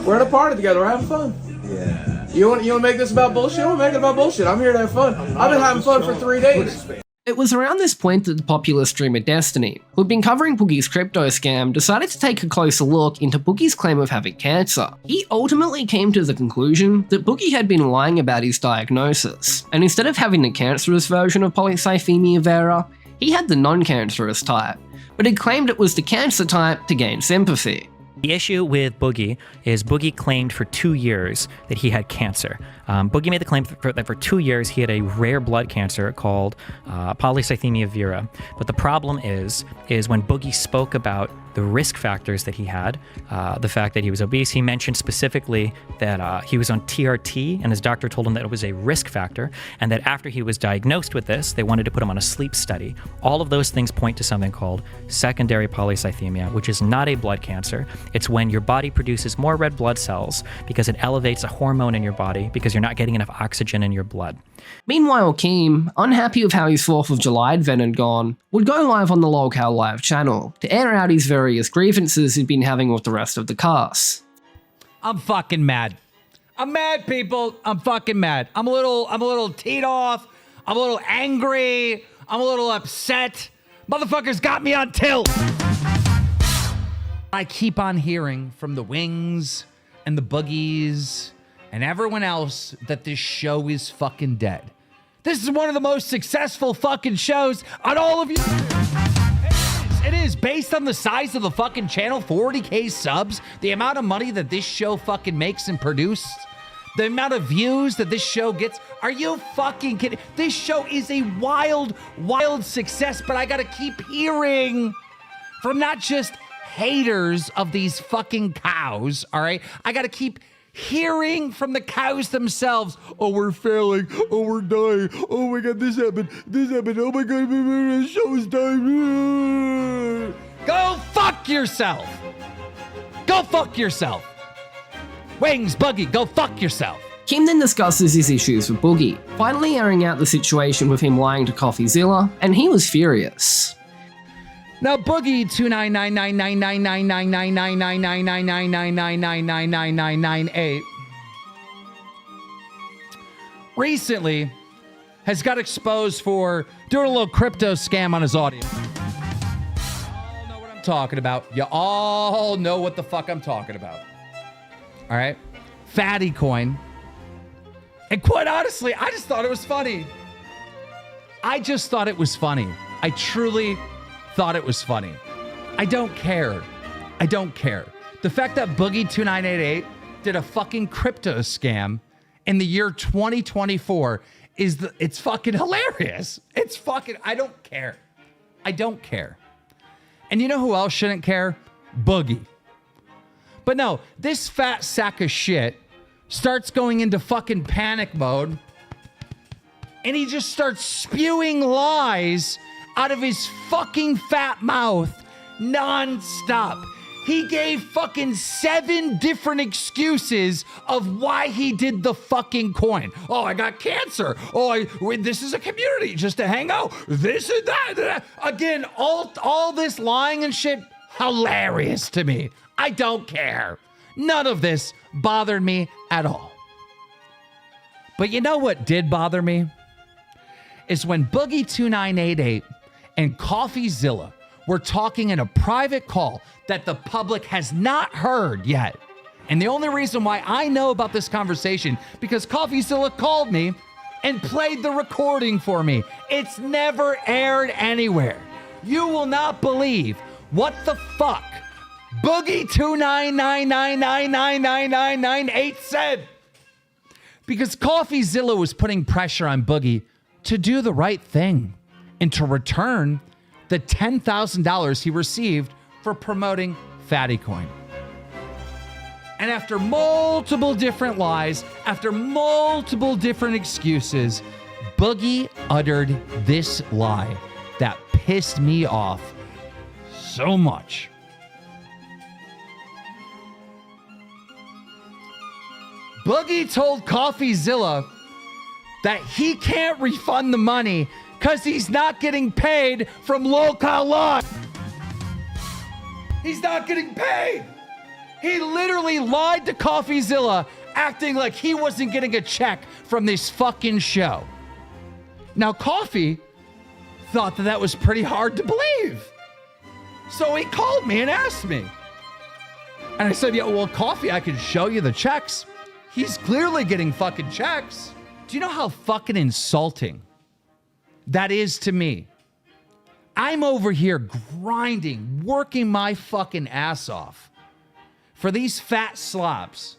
We're at a party together. We're having fun. Yeah. You want to make this about bullshit? We'll make it about bullshit. I'm here to have fun. I've been having fun for 3 days. It was around this point that the popular streamer Destiny, who'd been covering Boogie's crypto scam, decided to take a closer look into Boogie's claim of having cancer. He ultimately came to the conclusion that Boogie had been lying about his diagnosis, and instead of having the cancerous version of polycythemia vera, he had the non-cancerous type, but he claimed it was the cancer type to gain sympathy. The issue with Boogie is Boogie claimed for 2 years that he had cancer. Boogie made the claim that for 2 years he had a rare blood cancer called polycythemia vera. But the problem is when Boogie spoke about the risk factors that he had, the fact that he was obese, he mentioned specifically that he was on TRT and his doctor told him that it was a risk factor and that after he was diagnosed with this, they wanted to put him on a sleep study. All of those things point to something called secondary polycythemia, which is not a blood cancer. It's when your body produces more red blood cells because it elevates a hormone in your body because you're not getting enough oxygen in your blood. Meanwhile, Keem, unhappy with how his 4th of July event had gone, would go live on the Lolcow live channel to air out his various grievances he'd been having with the rest of the cast. I'm fucking mad. I'm mad, people. I'm fucking mad. I'm a little teed off. I'm a little angry. I'm a little upset. Motherfuckers got me on tilt. I keep on hearing from the Wings and the Boogies and everyone else that this show is fucking dead. This is one of the most successful fucking shows on all of you. It is based on the size of the fucking channel, 40K subs, the amount of money that this show fucking makes and produces, the amount of views that this show gets. Are you fucking kidding? This show is a wild, wild success, but I gotta keep hearing from not just haters of these fucking cows, all right? I gotta keep hearing from the cows themselves. Oh, we're failing. Oh, we're dying. Oh my God, this happened. This happened. Oh my God, the show's dying. Go fuck yourself. Go fuck yourself. Wings, Boogie, go fuck yourself. Keem then discusses his issues with Boogie, finally airing out the situation with him lying to Coffeezilla, and he was furious. Now, Boogie 2999999999999999998 recently has got exposed for doing a little crypto scam on his audience. talking about. You all know what the fuck I'm talking about. All right? Fattycoin. And quite honestly, I just thought it was funny. I just thought it was funny. I truly thought it was funny. I don't care. I don't care. The fact that Boogie2988 did a fucking crypto scam in the year 2024 it's fucking hilarious. It's fucking, I don't care. I don't care. And you know who else shouldn't care? Boogie. But no, this fat sack of shit starts going into fucking panic mode, and he just starts spewing lies out of his fucking fat mouth nonstop. He gave fucking 7 different excuses of why he did the fucking coin. Oh, I got cancer. Oh, this is a community just to hang out. This and that. Again, all this lying and shit, hilarious to me. I don't care. None of this bothered me at all. But you know what did bother me? Is when Boogie2988 and Coffeezilla were talking in a private call that the public has not heard yet. And the only reason why I know about this conversation, because Coffeezilla called me and played the recording for me. It's never aired anywhere. You will not believe what the fuck Boogie2999999998 said. Because Coffeezilla was putting pressure on Boogie to do the right thing and to return the $10,000 he received for promoting Fattycoin. And after multiple different lies, after multiple different excuses, Boogie uttered this lie that pissed me off so much. Boogie told Coffeezilla that he can't refund the money because he's not getting paid from Lolcow. He's not getting paid. He literally lied to Coffeezilla, acting like he wasn't getting a check from this fucking show. Now, Coffee thought that was pretty hard to believe. So he called me and asked me. And I said, yeah, well, Coffee, I can show you the checks. He's clearly getting fucking checks. Do you know how fucking insulting that is to me? I'm over here grinding, working my fucking ass off for these fat slobs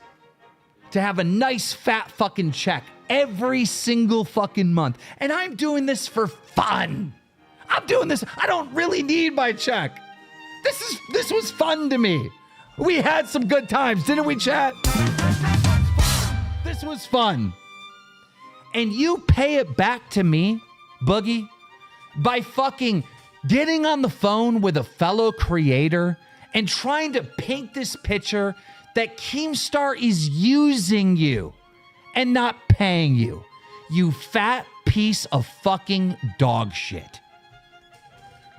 to have a nice fat fucking check every single fucking month. And I'm doing this for fun. I'm doing this. I don't really need my check. This was fun to me. We had some good times, didn't we, chat? This was fun. And you pay it back to me, Boogie, by fucking getting on the phone with a fellow creator and trying to paint this picture that Keemstar is using you and not paying you. You fat piece of fucking dog shit.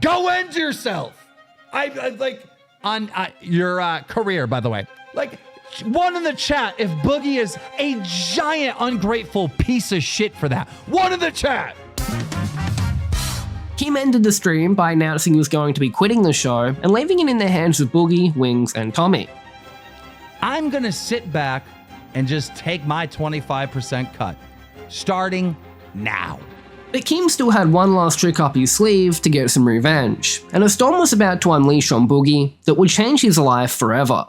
Go end yourself. I like on your career, by the way. Like, one in the chat if Boogie is a giant ungrateful piece of shit for that. One in the chat. Keem ended the stream by announcing he was going to be quitting the show and leaving it in the hands of Boogie, Wings, and Tommy. I'm gonna sit back and just take my 25% cut, starting now. But Keem still had one last trick up his sleeve to get some revenge, and a storm was about to unleash on Boogie that would change his life forever.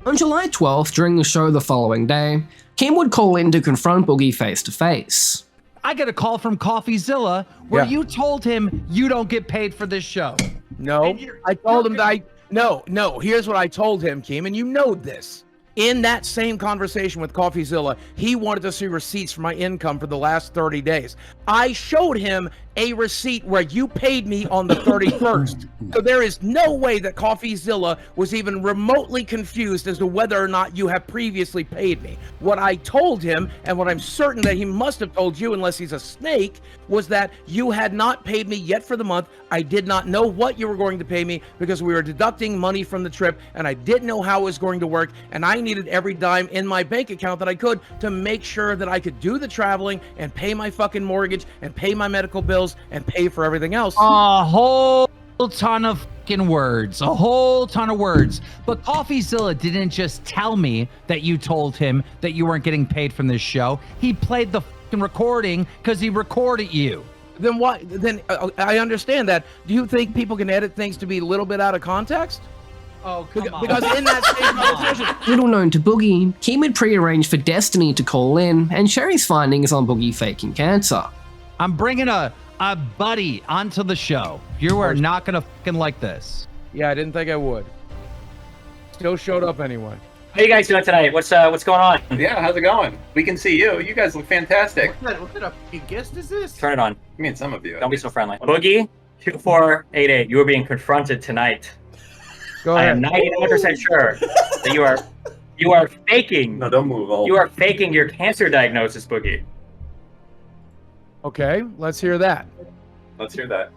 On July 12th, during the show the following day, Keem would call in to confront Boogie face to face. I got a call from Coffeezilla where you told him you don't get paid for this show. No, I told him that No, here's what I told him, Keem, and you know this. In that same conversation with Coffeezilla, he wanted to see receipts for my income for the last 30 days. I showed him a receipt where you paid me on the 31st. So there is no way that Coffeezilla was even remotely confused as to whether or not you have previously paid me. What I told him, and what I'm certain that he must have told you unless he's a snake, was that you had not paid me yet for the month. I did not know what you were going to pay me because we were deducting money from the trip and I didn't know how it was going to work, and I needed every dime in my bank account that I could to make sure that I could do the traveling and pay my fucking mortgage and pay my medical bills and pay for everything else. Hold ton of fucking words, a whole ton of words. But Coffeezilla didn't just tell me that you told him that you weren't getting paid from this show. He played the fucking recording because he recorded you. Then why? Then I understand that. Do you think people can edit things to be a little bit out of context? Oh, come on. Because in that same conversation, Little known to Boogie, Keem had prearranged for Destiny to call in and share his findings on Boogie faking cancer. I'm bringing a buddy onto the show. You are not gonna fucking like this. yeah, I didn't think I would. Still showed up anyway. How you guys doing tonight? What's going on? Yeah, how's it going? We can see you. You guys look fantastic. What kind of fucking guest is this? Turn it on. I mean, some of you. Don't be so friendly. Boogie 2488. You are being confronted tonight. Go I ahead. am 99% sure that you are faking. No, don't move. You are faking your cancer diagnosis, Boogie. Okay, let's hear that. Let's hear that.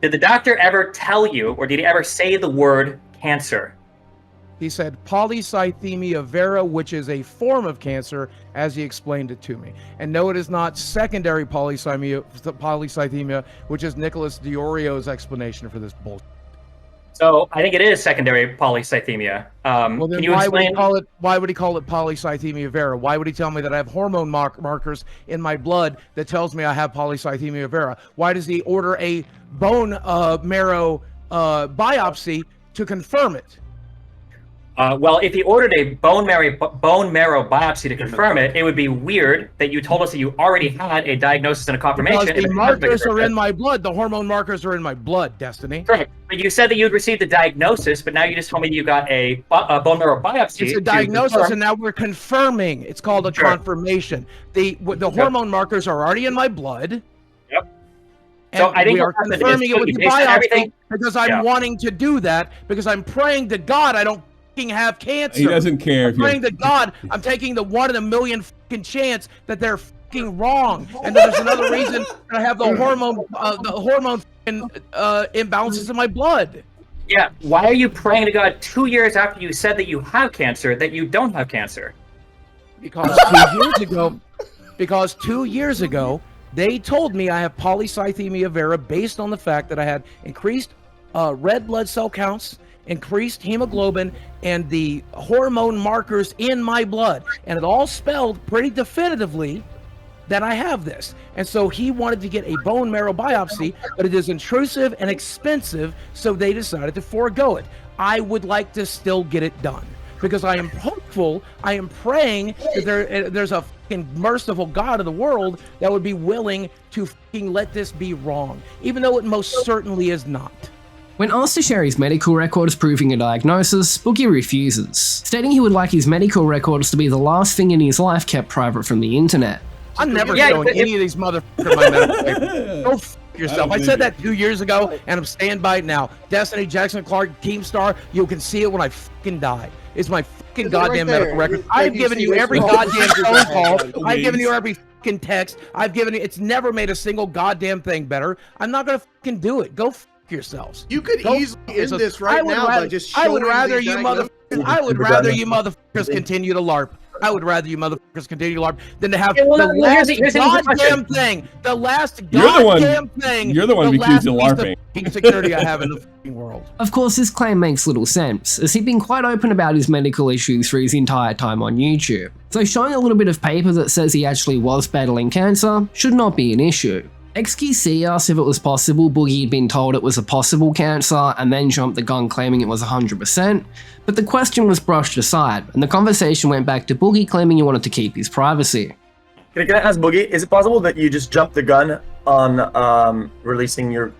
Did the doctor ever tell you, or did he ever say the word cancer? He said polycythemia vera, which is a form of cancer, as he explained it to me. And no, it is not secondary polycythemia, which is Nicholas Diorio's explanation for this bullshit. So I think it is secondary polycythemia. Well, then can you why explain? would he call it polycythemia vera? Why would he tell me that I have hormone markers in my blood that tells me I have polycythemia vera? Why does he order a bone marrow biopsy to confirm it? Well, if he ordered a bone marrow biopsy to confirm it, it would be weird that you told us that you already had a diagnosis and a confirmation. Because the markers are in my blood. The hormone markers are in my blood, Destiny. Correct. But you said that you had received a diagnosis, but now you just told me you got a bone marrow biopsy. It's a diagnosis, and now we're confirming. It's called a confirmation. The hormone markers are already in my blood. Yep. And So I think we are what happened confirming is it with the based on biopsy everything- because I'm wanting to do that because I'm praying to God I don't have cancer. He doesn't care. I'm praying to God I'm taking the 1 in a million chance that they're wrong, and that there's another reason that I have the hormone imbalances in my blood. Yeah. Why are you praying to God 2 years after you said that you have cancer that you don't have cancer? Because 2 years ago, they told me I have polycythemia vera based on the fact that I had increased red blood cell counts, increased hemoglobin, and the hormone markers in my blood. And it all spelled pretty definitively that I have this. And so he wanted to get a bone marrow biopsy, but it is intrusive and expensive, so they decided to forego it. I would like to still get it done because I am hopeful, I am praying that there's a fucking merciful God of the world that would be willing to fucking let this be wrong, even though it most certainly is not. When asked to share his medical records proving a diagnosis, Boogie refuses, stating he would like his medical records to be the last thing in his life kept private from the internet. I'm never showing any of these motherfuckers my medical papers. Go f yourself. I said that 2 years ago, and I'm staying by it now. Destiny, Jackson, Clark, Keemstar, you can see it when I fucking die. It's my fucking goddamn medical record. I've given you every goddamn phone call. I've given you every fucking text. I've given you. It's never made a single goddamn thing better. I'm not gonna fucking do it. Go f yourselves. You could easily end this right now by just showing I would rather you diagnosis. motherfuckers continue to LARP. I would rather you motherfuckers continue to LARP than to have Okay, well, the last here's the goddamn question. thing. The last You're the one- goddamn thing. you're the one who accused of last LARPing. piece of security I have in the fucking world. Of course, this claim makes little sense, as he'd been quite open about his medical issues for his entire time on YouTube. So showing a little bit of paper that says he actually was battling cancer should not be an issue. XQC asked if it was possible Boogie had been told it was a possible cancer and then jumped the gun claiming it was 100%, but the question was brushed aside and the conversation went back to Boogie claiming he wanted to keep his privacy. Can I ask Boogie, is it possible that you just jumped the gun on releasing your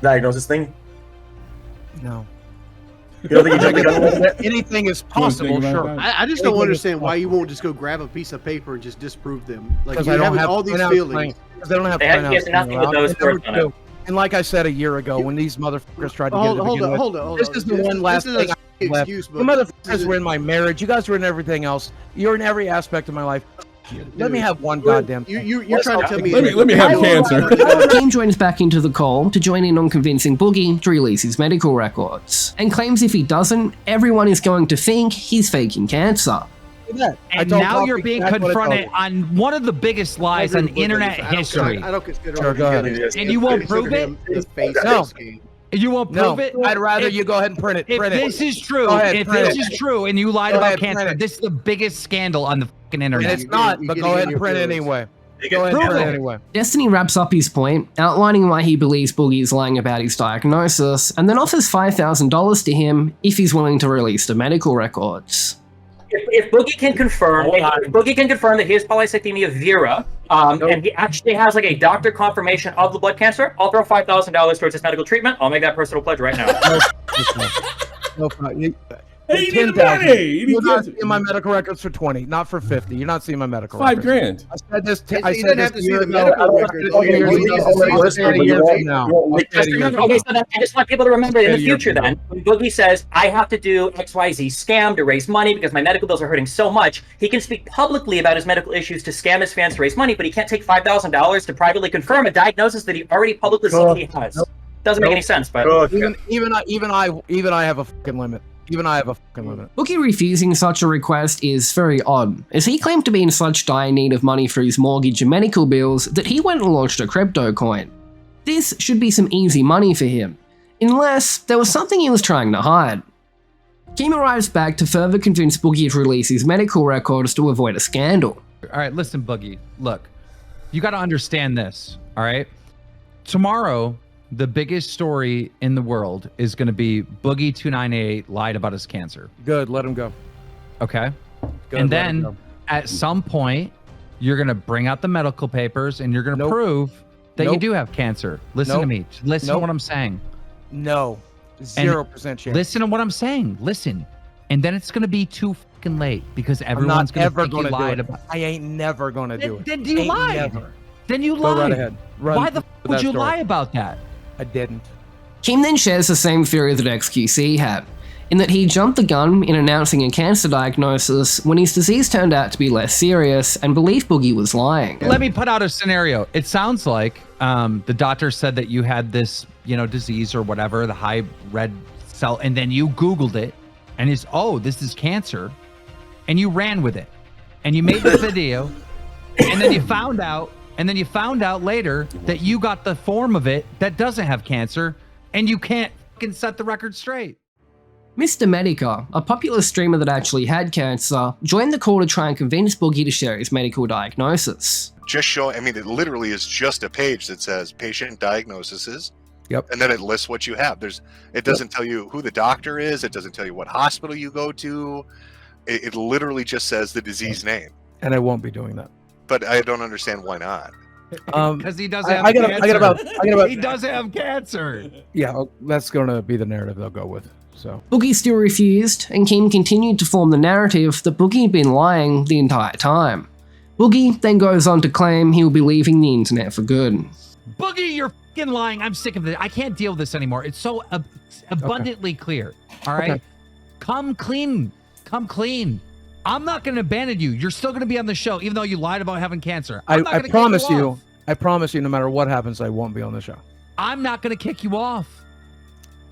diagnosis thing? No. You don't think you jumped the gun a little bit? Anything is possible, sure. I just don't understand why you won't just go grab a piece of paper and just disprove them. Like Because you I don't have have all these printout feelings. things. Because they don't have They have printouts nothing with around. those They never words on it. do. And like I said a year ago, when these motherfuckers tried to get it to begin with, hold on. this is the one last This is thing a I left. excuse, The but motherfuckers were in my marriage. You guys were in everything else. You're in every aspect of my life. Let me have one goddamn thing. You're trying to tell me. Let me have cancer. Keem joins back into the call to join in on convincing Boogie to release his medical records, and claims if he doesn't, everyone is going to think he's faking cancer. And now you're being confronted on one of the biggest lies on internet history. I don't consider Sure, go ahead. And you won't prove it? No. You won't prove it? I'd rather you go ahead and print it. If this is true, and you lied about cancer, this is the biggest scandal on the fucking internet. It's not, but go ahead and print it anyway. Go ahead and print it anyway. Destiny wraps up his point, outlining why he believes Boogie is lying about his diagnosis, and then offers $5,000 to him if he's willing to release the medical records. If Boogie can confirm, that he has polycythemia vera, and he actually has like a doctor confirmation of the blood cancer, I'll throw $5,000 towards his medical treatment. I'll make that personal pledge right now. Hey, you need the money. You're not seeing my medical records for 20, not for 50. You're not seeing my medical records. $5,000. I said this. I said this to see the medical records. I just want people to remember in the future then, when Boogie says, I have to do XYZ scam to raise money because my medical bills are hurting so much, he can speak publicly about his medical issues to scam his fans to raise money, but he can't take $5,000 to privately confirm a diagnosis that he already publicly said he has. Doesn't make any sense, but even I have a fucking limit. Even I have a fucking limit. Boogie refusing such a request is very odd, as he claimed to be in such dire need of money for his mortgage and medical bills that he went and launched a crypto coin. This should be some easy money for him, unless there was something he was trying to hide. Keem arrives back to further convince Boogie to release his medical records to avoid a scandal. All right, listen, Boogie, look, you got to understand this, all right? Tomorrow, the biggest story in the world is going to be Boogie 298 lied about his cancer. Good, let him go. Okay. Good, and then at some point, you're going to bring out the medical papers and you're going to prove that you do have cancer. Listen to me. Listen to what I'm saying. No. 0% chance. Listen to what I'm saying. Listen. And then it's going to be too fucking late because everyone's going to think you lied about it. I ain't never going to do it. Then you lied. Never. Then you Go lied. right ahead. Why the fuck would you lie about that? I didn't. Keem then shares the same theory that XQC had, in that he jumped the gun in announcing a cancer diagnosis when his disease turned out to be less serious and believed Boogie was lying. Let me put out a scenario. It sounds like the doctor said that you had this, disease or whatever, the high red cell, and then you Googled it, and it's, oh, this is cancer, and you ran with it, and you made the video, and then you found out later that you got the form of it that doesn't have cancer, and you can't fucking set the record straight. Mr. Medica, a popular streamer that actually had cancer, joined the call to try and convince Boogie to share his medical diagnosis. Just showing, it literally is just a page that says patient diagnoses. Yep. And then it lists what you have. It doesn't tell you who the doctor is. It doesn't tell you what hospital you go to. It literally just says the disease name. And I won't be doing that. But I don't understand why not. Because he doesn't have cancer. He doesn't have cancer. Yeah, that's going to be the narrative they'll go with. So Boogie still refused, and Keem continued to form the narrative that Boogie had been lying the entire time. Boogie then goes on to claim he will be leaving the internet for good. Boogie, you're fucking lying. I'm sick of it. I can't deal with this anymore. It's so abundantly clear. All right? Okay. Come clean. Come clean. I'm not going to abandon you. You're still going to be on the show, even though you lied about having cancer. I promise you, no matter what happens, I won't be on the show. I'm not going to kick you off.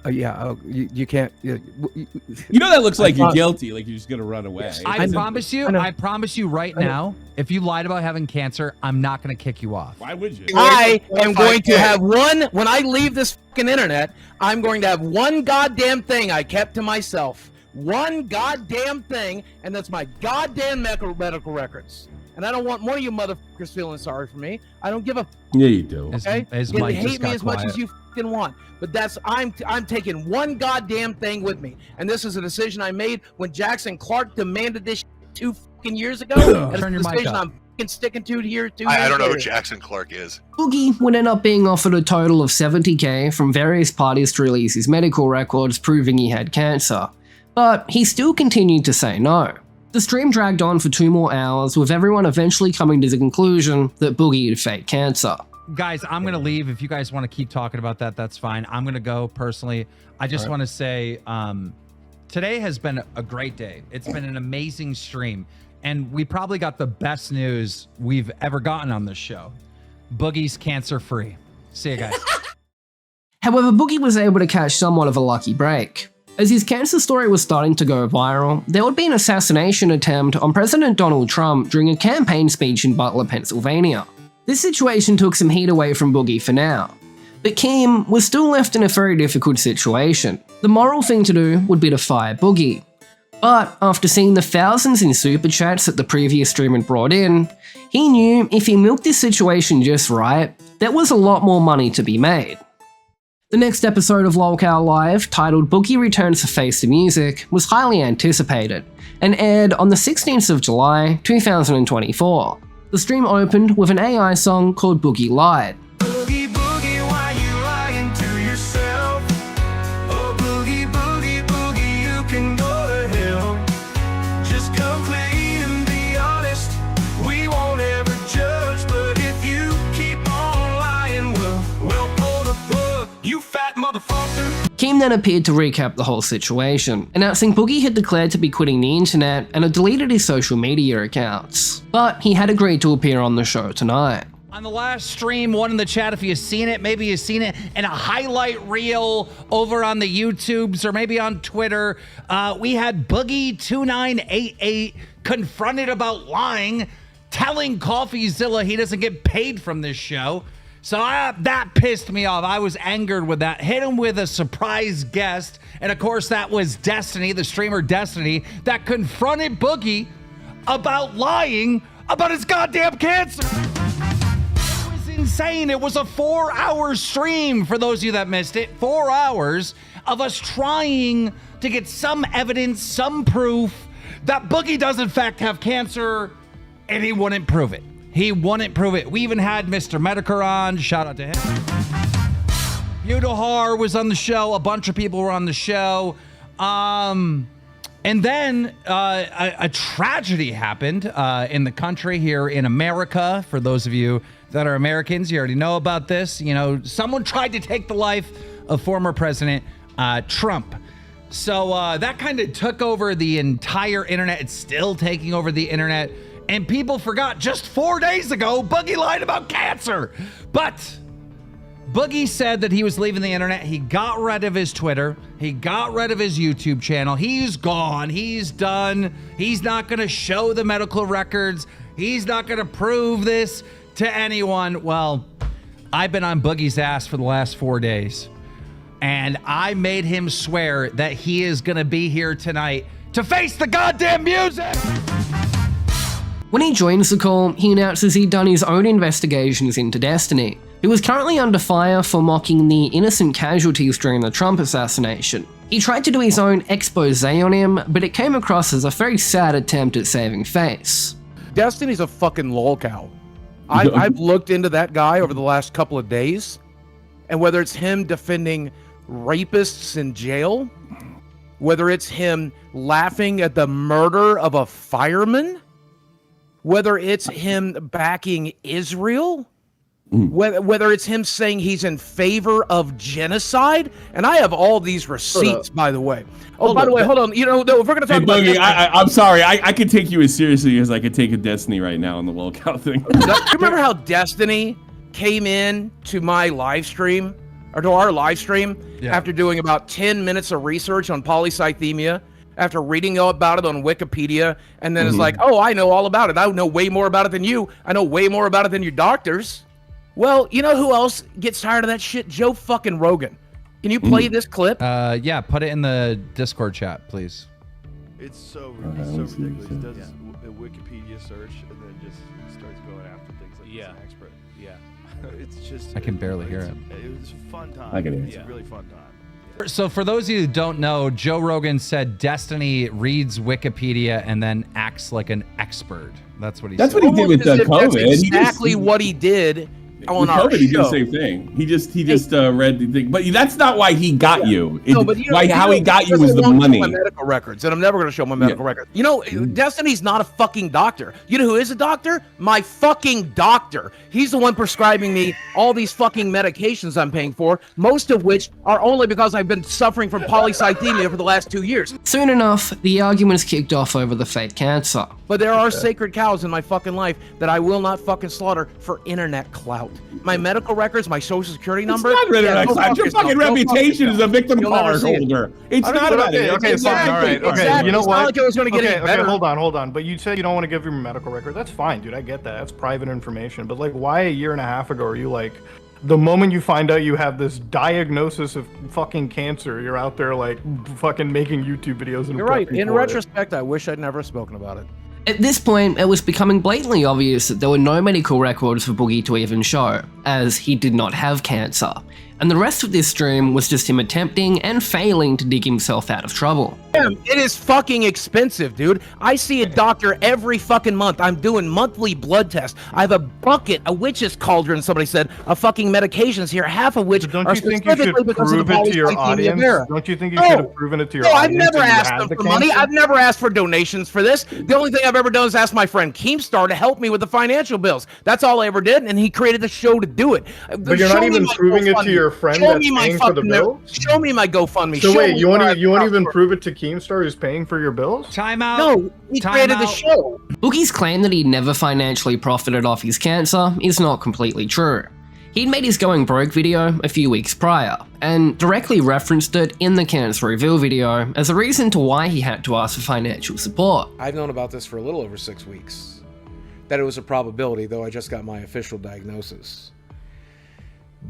You can't. That looks like you're guilty, like you're just gonna run away. I promise you right now, if you lied about having cancer, I'm not going to kick you off. Why would you? I am going to have when I leave this fucking internet, I'm going to have one goddamn thing I kept to myself. One goddamn thing, and that's my goddamn medical records. And I don't want one of you motherfuckers feeling sorry for me. I don't give a Yeah, you do. Okay? You hate me as much as you fucking want. But that's I'm taking one goddamn thing with me. And this is a decision I made when Jackson Clark demanded this 2 fucking years ago. And it's a decision I'm fucking sticking to here 2 years I don't know who later. Jackson Clark is. Boogie would end up being offered a total of $70,000 from various parties to release his medical records proving he had cancer. But he still continued to say no. The stream dragged on for 2 more hours, with everyone eventually coming to the conclusion that Boogie had fake cancer. Guys, I'm going to leave. If you guys want to keep talking about that, that's fine. I'm going to go personally. I just want to say today has been a great day. It's been an amazing stream. And we probably got the best news we've ever gotten on this show. Boogie's cancer-free. See you guys. However, Boogie was able to catch somewhat of a lucky break. As his cancer story was starting to go viral, there would be an assassination attempt on President Donald Trump during a campaign speech in Butler, Pennsylvania. This situation took some heat away from Boogie for now. But Keem was still left in a very difficult situation. The moral thing to do would be to fire Boogie. But after seeing the thousands in super chats that the previous stream had brought in, he knew if he milked this situation just right, there was a lot more money to be made. The next episode of Lolcow Live, titled Boogie Returns to Face the Music, was highly anticipated, and aired on the 16th of July, 2024. The stream opened with an AI song called Boogie Lied. Boogie, boogie, why you lying to yourself? Oh, boogie, boogie, boogie, you can go to hell. Just come clean and be honest. We won't ever judge, but if you keep on lying, we'll pull the plug. You fat motherfucker. Keem then appeared to recap the whole situation, announcing Boogie had declared to be quitting the internet and had deleted his social media accounts. But he had agreed to appear on the show tonight. On the last stream, one in the chat, if you've seen it, maybe you've seen it in a highlight reel over on the YouTubes or maybe on Twitter, we had Boogie2988 confronted about lying, telling Coffeezilla he doesn't get paid from this show. So that pissed me off. I was angered with that. Hit him with a surprise guest. And of course, that was Destiny, the streamer Destiny, that confronted Boogie about lying about his goddamn cancer. It was insane. It was a 4-hour stream, for those of you that missed it. 4 hours of us trying to get some evidence, some proof that Boogie does in fact have cancer, and he wouldn't prove it. He wouldn't prove it. We even had Mr. Medicare on. Shout out to him. Udahar was on the show. A bunch of people were on the show. And then a tragedy happened in the country here in America. For those of you that are Americans, you already know about this. You know, someone tried to take the life of former President Trump. So that kind of took over the entire internet. It's still taking over the internet. And people forgot just 4 days ago, Boogie lied about cancer. But Boogie said that he was leaving the internet. He got rid of his Twitter. He got rid of his YouTube channel. He's gone. He's done. He's not going to show the medical records. He's not going to prove this to anyone. Well, I've been on Boogie's ass for the last 4 days. And I made him swear that he is going to be here tonight to face the goddamn music. When he joins the call, he announces he'd done his own investigations into Destiny, who was currently under fire for mocking the innocent casualties during the Trump assassination. He tried to do his own expose on him, but it came across as a very sad attempt at saving face. Destiny's a fucking lolcow. I've looked into that guy over the last couple of days, and whether it's him defending rapists in jail, whether it's him laughing at the murder of a fireman, whether it's him backing Israel, whether it's him saying he's in favor of genocide, and I have all these receipts, by the way. Oh, by the way, hold on. You know, if we're gonna talk about Boogie, I'm sorry. I could take you as seriously as I could take a Destiny right now on the Lolcow thing. Do you remember how Destiny came in to my live stream, or to our live stream, after doing about 10 minutes of research on polycythemia? After reading about it on Wikipedia, and then it's like, oh, I know all about it. I know way more about it than you. I know way more about it than your doctors. Well, you know who else gets tired of that shit? Joe fucking Rogan. Can you play this clip? Yeah, put it in the Discord chat, please. It's so ridiculous. He does a Wikipedia search and then just starts going after things like he's an expert. Yeah. It's just... I can barely hear it. It was a fun time. I can hear it. It's a really fun time. So for those of you who don't know, Joe Rogan said Destiny reads Wikipedia and then acts like an expert. That's what he said. That's what he did with COVID. That's exactly what he did on our COVID, he did show. the same thing. He just read the thing, but that's not why he got you. No, but How he got you was the money. My medical records, and I'm never going to show my medical records. You know, Destiny's not a fucking doctor. You know who is a doctor? My fucking doctor. He's the one prescribing me all these fucking medications I'm paying for, most of which are only because I've been suffering from polycythemia for the last 2 years. Soon enough, the arguments kicked off over the fake cancer. But there are sacred cows in my fucking life that I will not fucking slaughter for internet clout. My medical records, my social security number. It's not internet clout. Your fucking reputation as a victim card holder. It's not about it. Okay, fine. All right. Okay. Exactly. You know It's what? not like it was going to get any better. Hold on. But you said you don't want to give your medical record. That's fine, dude. I get that. That's private information. But like, why a year and a half ago are you like, The moment you find out you have this diagnosis of fucking cancer, you're out there like fucking making YouTube videos and You're right. prepping In for it. retrospect, I wish I'd never spoken about it. At this point, it was becoming blatantly obvious that there were no medical records for Boogie to even show, as he did not have cancer. And the rest of this stream was just him attempting and failing to dig himself out of trouble. Damn, it is fucking expensive, dude. I see a doctor every fucking month. I'm doing monthly blood tests. I have a bucket, a witch's cauldron, somebody said, of fucking medications here, half of which Don't are you think you should specifically because of prove the it to your polycythemia audience? vera. Don't you think you should have proven it to your No, I've audience? never that you asked had them the for money. cancer? I've never asked for donations for this. The only thing I've ever done is ask my friend Keemstar to help me with the financial bills. That's all I ever did, and he created a show to do it. But you're not even proving it to your friend Show that's me my paying for the fucking bill? Show me my GoFundMe. So Show wait, me you where won't I- even prove it to Keemstar who's paying for your bills? Time out. No, he Time created the out. show. Boogie's claim that he never financially profited off his cancer is not completely true. He'd made his going broke video a few weeks prior, and directly referenced it in the cancer reveal video as a reason to why he had to ask for financial support. I've known about this for a little over 6 weeks. That it was a probability, though I just got my official diagnosis.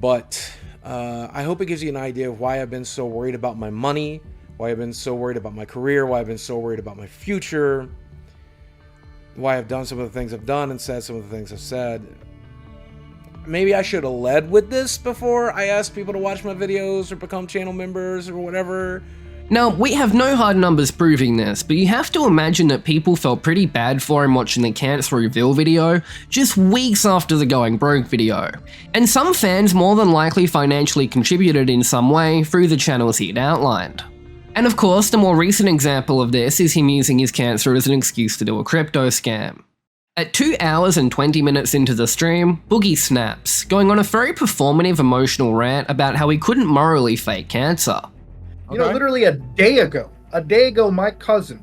But I hope it gives you an idea of why I've been so worried about my money, why I've been so worried about my career, why I've been so worried about my future, why I've done some of the things I've done and said some of the things I've said. Maybe I should have led with this before I asked people to watch my videos or become channel members or whatever. Now, we have no hard numbers proving this, but you have to imagine that people felt pretty bad for him watching the cancer reveal video just weeks after the going broke video. And some fans more than likely financially contributed in some way through the channels he'd outlined. And of course, the more recent example of this is him using his cancer as an excuse to do a crypto scam. At 2 hours and 20 minutes into the stream, Boogie snaps, going on a very performative emotional rant about how he couldn't morally fake cancer. You know, literally a day ago, my cousin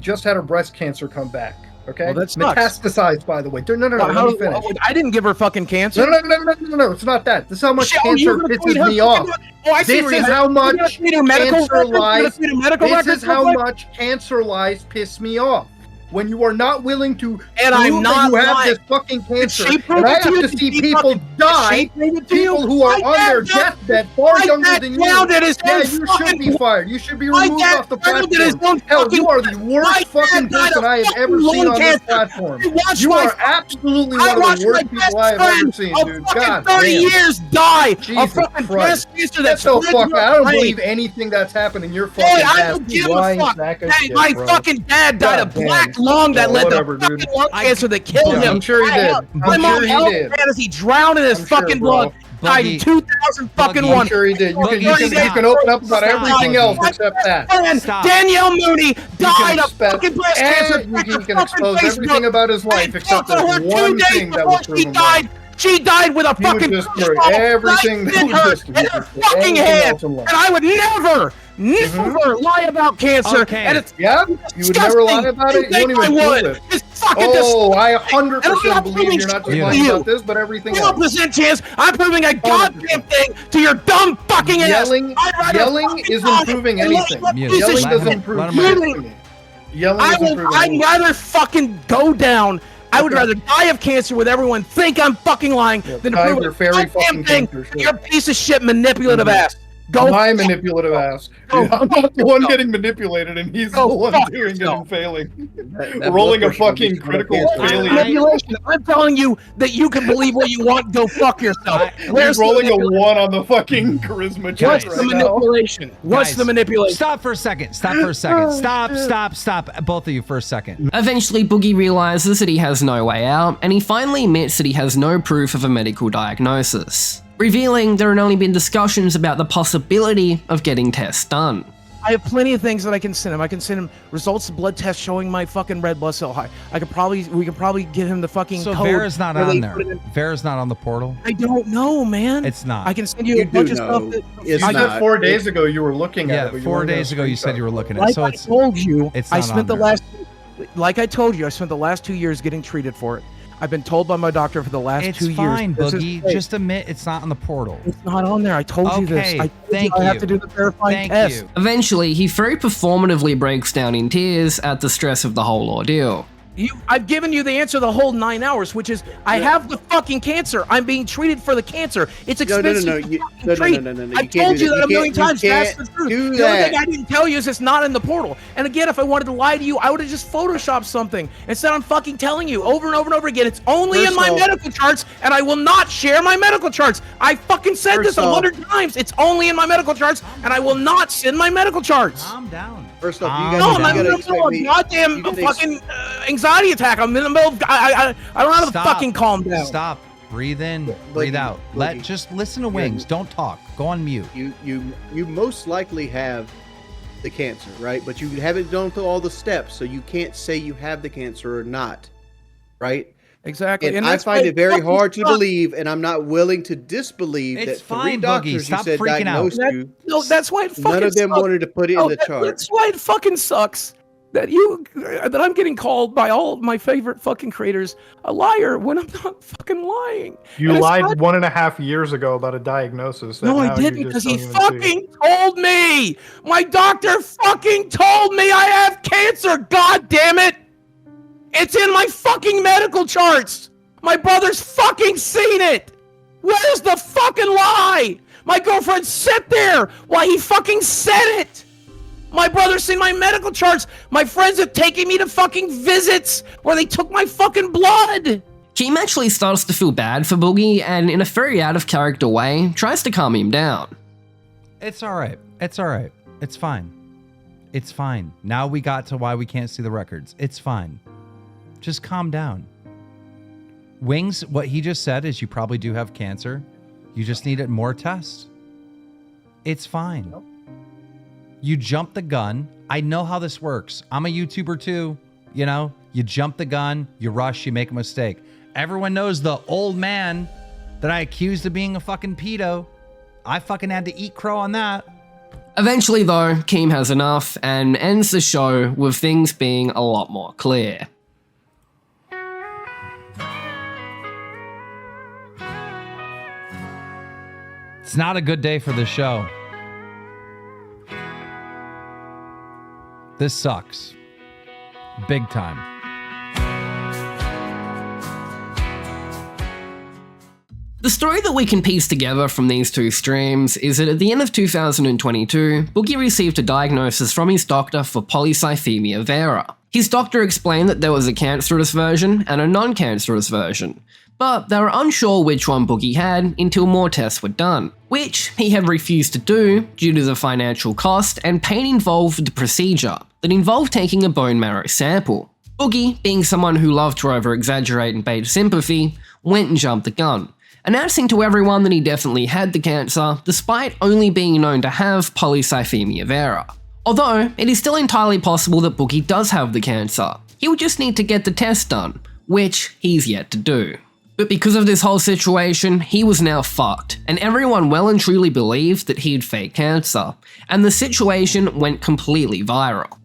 just had her breast cancer come back. Okay, Well, that sucks. metastasized, by the way. No, Well, let me finish. I didn't give her fucking cancer. No, it's not that. This is how much Shit, cancer you're gonna pisses feed her me off. fucking- Oh, I see This where is you're how at. You're gonna much feed her medical cancer records? You're gonna lies. feed her medical This records is how real quick? much cancer lies piss me off. When you are not willing to And prove I'm not that you have lying. this fucking cancer, she prove and I it to have you? to Did see she people fucking- did die, she prove it to you? people who are My on their dad found- deathbed far my younger dad than found you. it his Yeah, own you should fucking- be fired. You should be My removed dad off the found it his platform. own Hell, fucking- you are the My worst fucking dad died person of I have fucking ever seen lung on this cancer. platform. I watched You my- are absolutely I one of watched the my worst best people I have ever friend seen, of dude. fucking God 30 damn. years die Jesus of fucking Christ. breast cancer Get that's the fuck out. I don't brain. believe anything that's happening. You're Boy, fucking I ass. don't give lying a fuck. sack of Hey, shit, my bro. fucking dad died of God damn. black lung that led Whatever, to dude. fucking lung cancer that killed Yeah, him. I'm sure he did. My I'm mom sure he held did. him as he drowned in his I'm sure, fucking bro. blood. Died in 2001. I'm sure he did. You can, you Boogie, can, you can open up about stop. everything else My except that. friend Danielle Mooney died of fucking breast cancer. You can expose everything about his life except for this her 2 one days thing that before was she proven died. She died with a He would fucking destroy baseball everything right that in was her, listed. in her fucking Everything hand. else in life. And I would never lie about cancer. Okay. And it's Yeah? You would never lie about it? You won't even I prove would. it. It's fucking Oh, I And I'm 100% not believe proving you're not just shit lying to about you. this, but everything else. 0% chance I'm proving a goddamn thing to your dumb fucking ass. Yelling, I'd rather yelling fucking isn't die proving than anything. let Yelling piece of shit doesn't prove let him anything. Yelling doesn't prove I'd anything. rather fucking go down. I would Okay. rather die of cancer with everyone think I'm fucking lying than die prove of your a fairy goddamn fucking thing cancer, to your piece of shit manipulative Mhm. ass. Go My fuck manipulative ass. Go I'm not the one getting manipulated, and he's the Go one fuck doing it yourself. and failing. That Rolling a blood pressure fucking is gonna critical cancel. failure. manipulation. I'm telling you that you can believe what you want. Go fuck yourself. He's rolling a 1 on the fucking charisma What's check the right now. manipulation? What's Guys, the manipulation? Stop for a second. Stop for a second. Stop. Both of you for a second. Eventually, Boogie realizes that he has no way out, and he finally admits that he has no proof of a medical diagnosis, revealing there had only been discussions about the possibility of getting tests done. I have plenty of things that I can send him. I can send him results of blood tests showing my fucking red blood cell high. We can probably get him the fucking So code. Vera's not where on they there. put it in- Vera's not on the portal. I don't know, man. It's not. I can send you, You a bunch do of stuff know. that It's You not. said 4 days ago you were looking at Yeah, it. but you 4 weren't gonna days ago you said you were looking at it. like So I it's told you, it's I not spent on the there. last like I told you, I spent the last 2 years getting treated for it. I've been told by my doctor for the last It's 2 years. fine, this is Boogie. fake. Just admit it's not on the portal. It's not on there. I told you this. Okay, I told thank I have you. to do the verifying Thank test. you. Eventually, he very performatively breaks down in tears at the stress of the whole ordeal. I've given you the answer the whole 9 hours, which is I have the fucking cancer. I'm being treated for the cancer. It's expensive. No. I've told you that a million times. That's the truth. The only thing I didn't tell you is it's not in the portal. And again, if I wanted to lie to you, I would have just photoshopped something. Instead, I'm fucking telling you over and over and over again. It's only in my medical charts, and I will not share my medical charts. I fucking said this 100 times. It's only in my medical charts, and I will not send my medical charts. Calm down. First off, you I'm in the middle of a goddamn fucking anxiety attack. I'm in the middle of. I don't know how to fucking calm down. Stop. Breathe in. Breathe out. Just listen to Wings. Don't talk. Go on mute. You most likely have the cancer, right? But you haven't gone through all the steps, so you can't say you have the cancer or not, right? Exactly. And I find it very hard to believe, and I'm not willing to disbelieve It's that fine, 3 doctors Boogie. you Stop said freaking out. diagnosed you. No, that's why it fucking None of them sucks. wanted to put it in the chart. That's why it fucking sucks that I'm getting called by all of my favorite fucking creators a liar when I'm not fucking lying. You And it's lied not- 1.5 years ago about a diagnosis. that No, now I you didn't, just because he don't even see. fucking told me. My doctor fucking told me I have cancer. God damn it! It's in my fucking medical charts. My brother's fucking seen it. Where's the fucking lie? My girlfriend sat there while he fucking said it. My brother's seen my medical charts. My friends have taken me to fucking visits where they took my fucking blood. Keem actually starts to feel bad for Boogie and, in a very out of character way, tries to calm him down. It's all right. It's all right. It's fine. It's fine. Now we got to why we can't see the records. It's fine. Just calm down. Wings, what he just said is you probably do have cancer. You just needed more tests. It's fine. You jump the gun. I know how this works. I'm a YouTuber too. You know, you jump the gun, you rush, you make a mistake. Everyone knows the old man that I accused of being a fucking pedo. I fucking had to eat crow on that. Eventually though, Keem has enough and ends the show with things being a lot more clear. It's not a good day for the show. This sucks. Big time. The story that we can piece together from these two streams is that at the end of 2022, Boogie received a diagnosis from his doctor for polycythemia vera. His doctor explained that there was a cancerous version and a non-cancerous version, but they were unsure which one Boogie had until more tests were done, which he had refused to do due to the financial cost and pain involved with the procedure that involved taking a bone marrow sample. Boogie, being someone who loved to over-exaggerate and bait sympathy, went and jumped the gun, announcing to everyone that he definitely had the cancer despite only being known to have polycythemia vera. Although, it is still entirely possible that Boogie does have the cancer. He would just need to get the test done, which he's yet to do. But because of this whole situation, he was now fucked, and everyone well and truly believed that he'd fake cancer, and the situation went completely viral.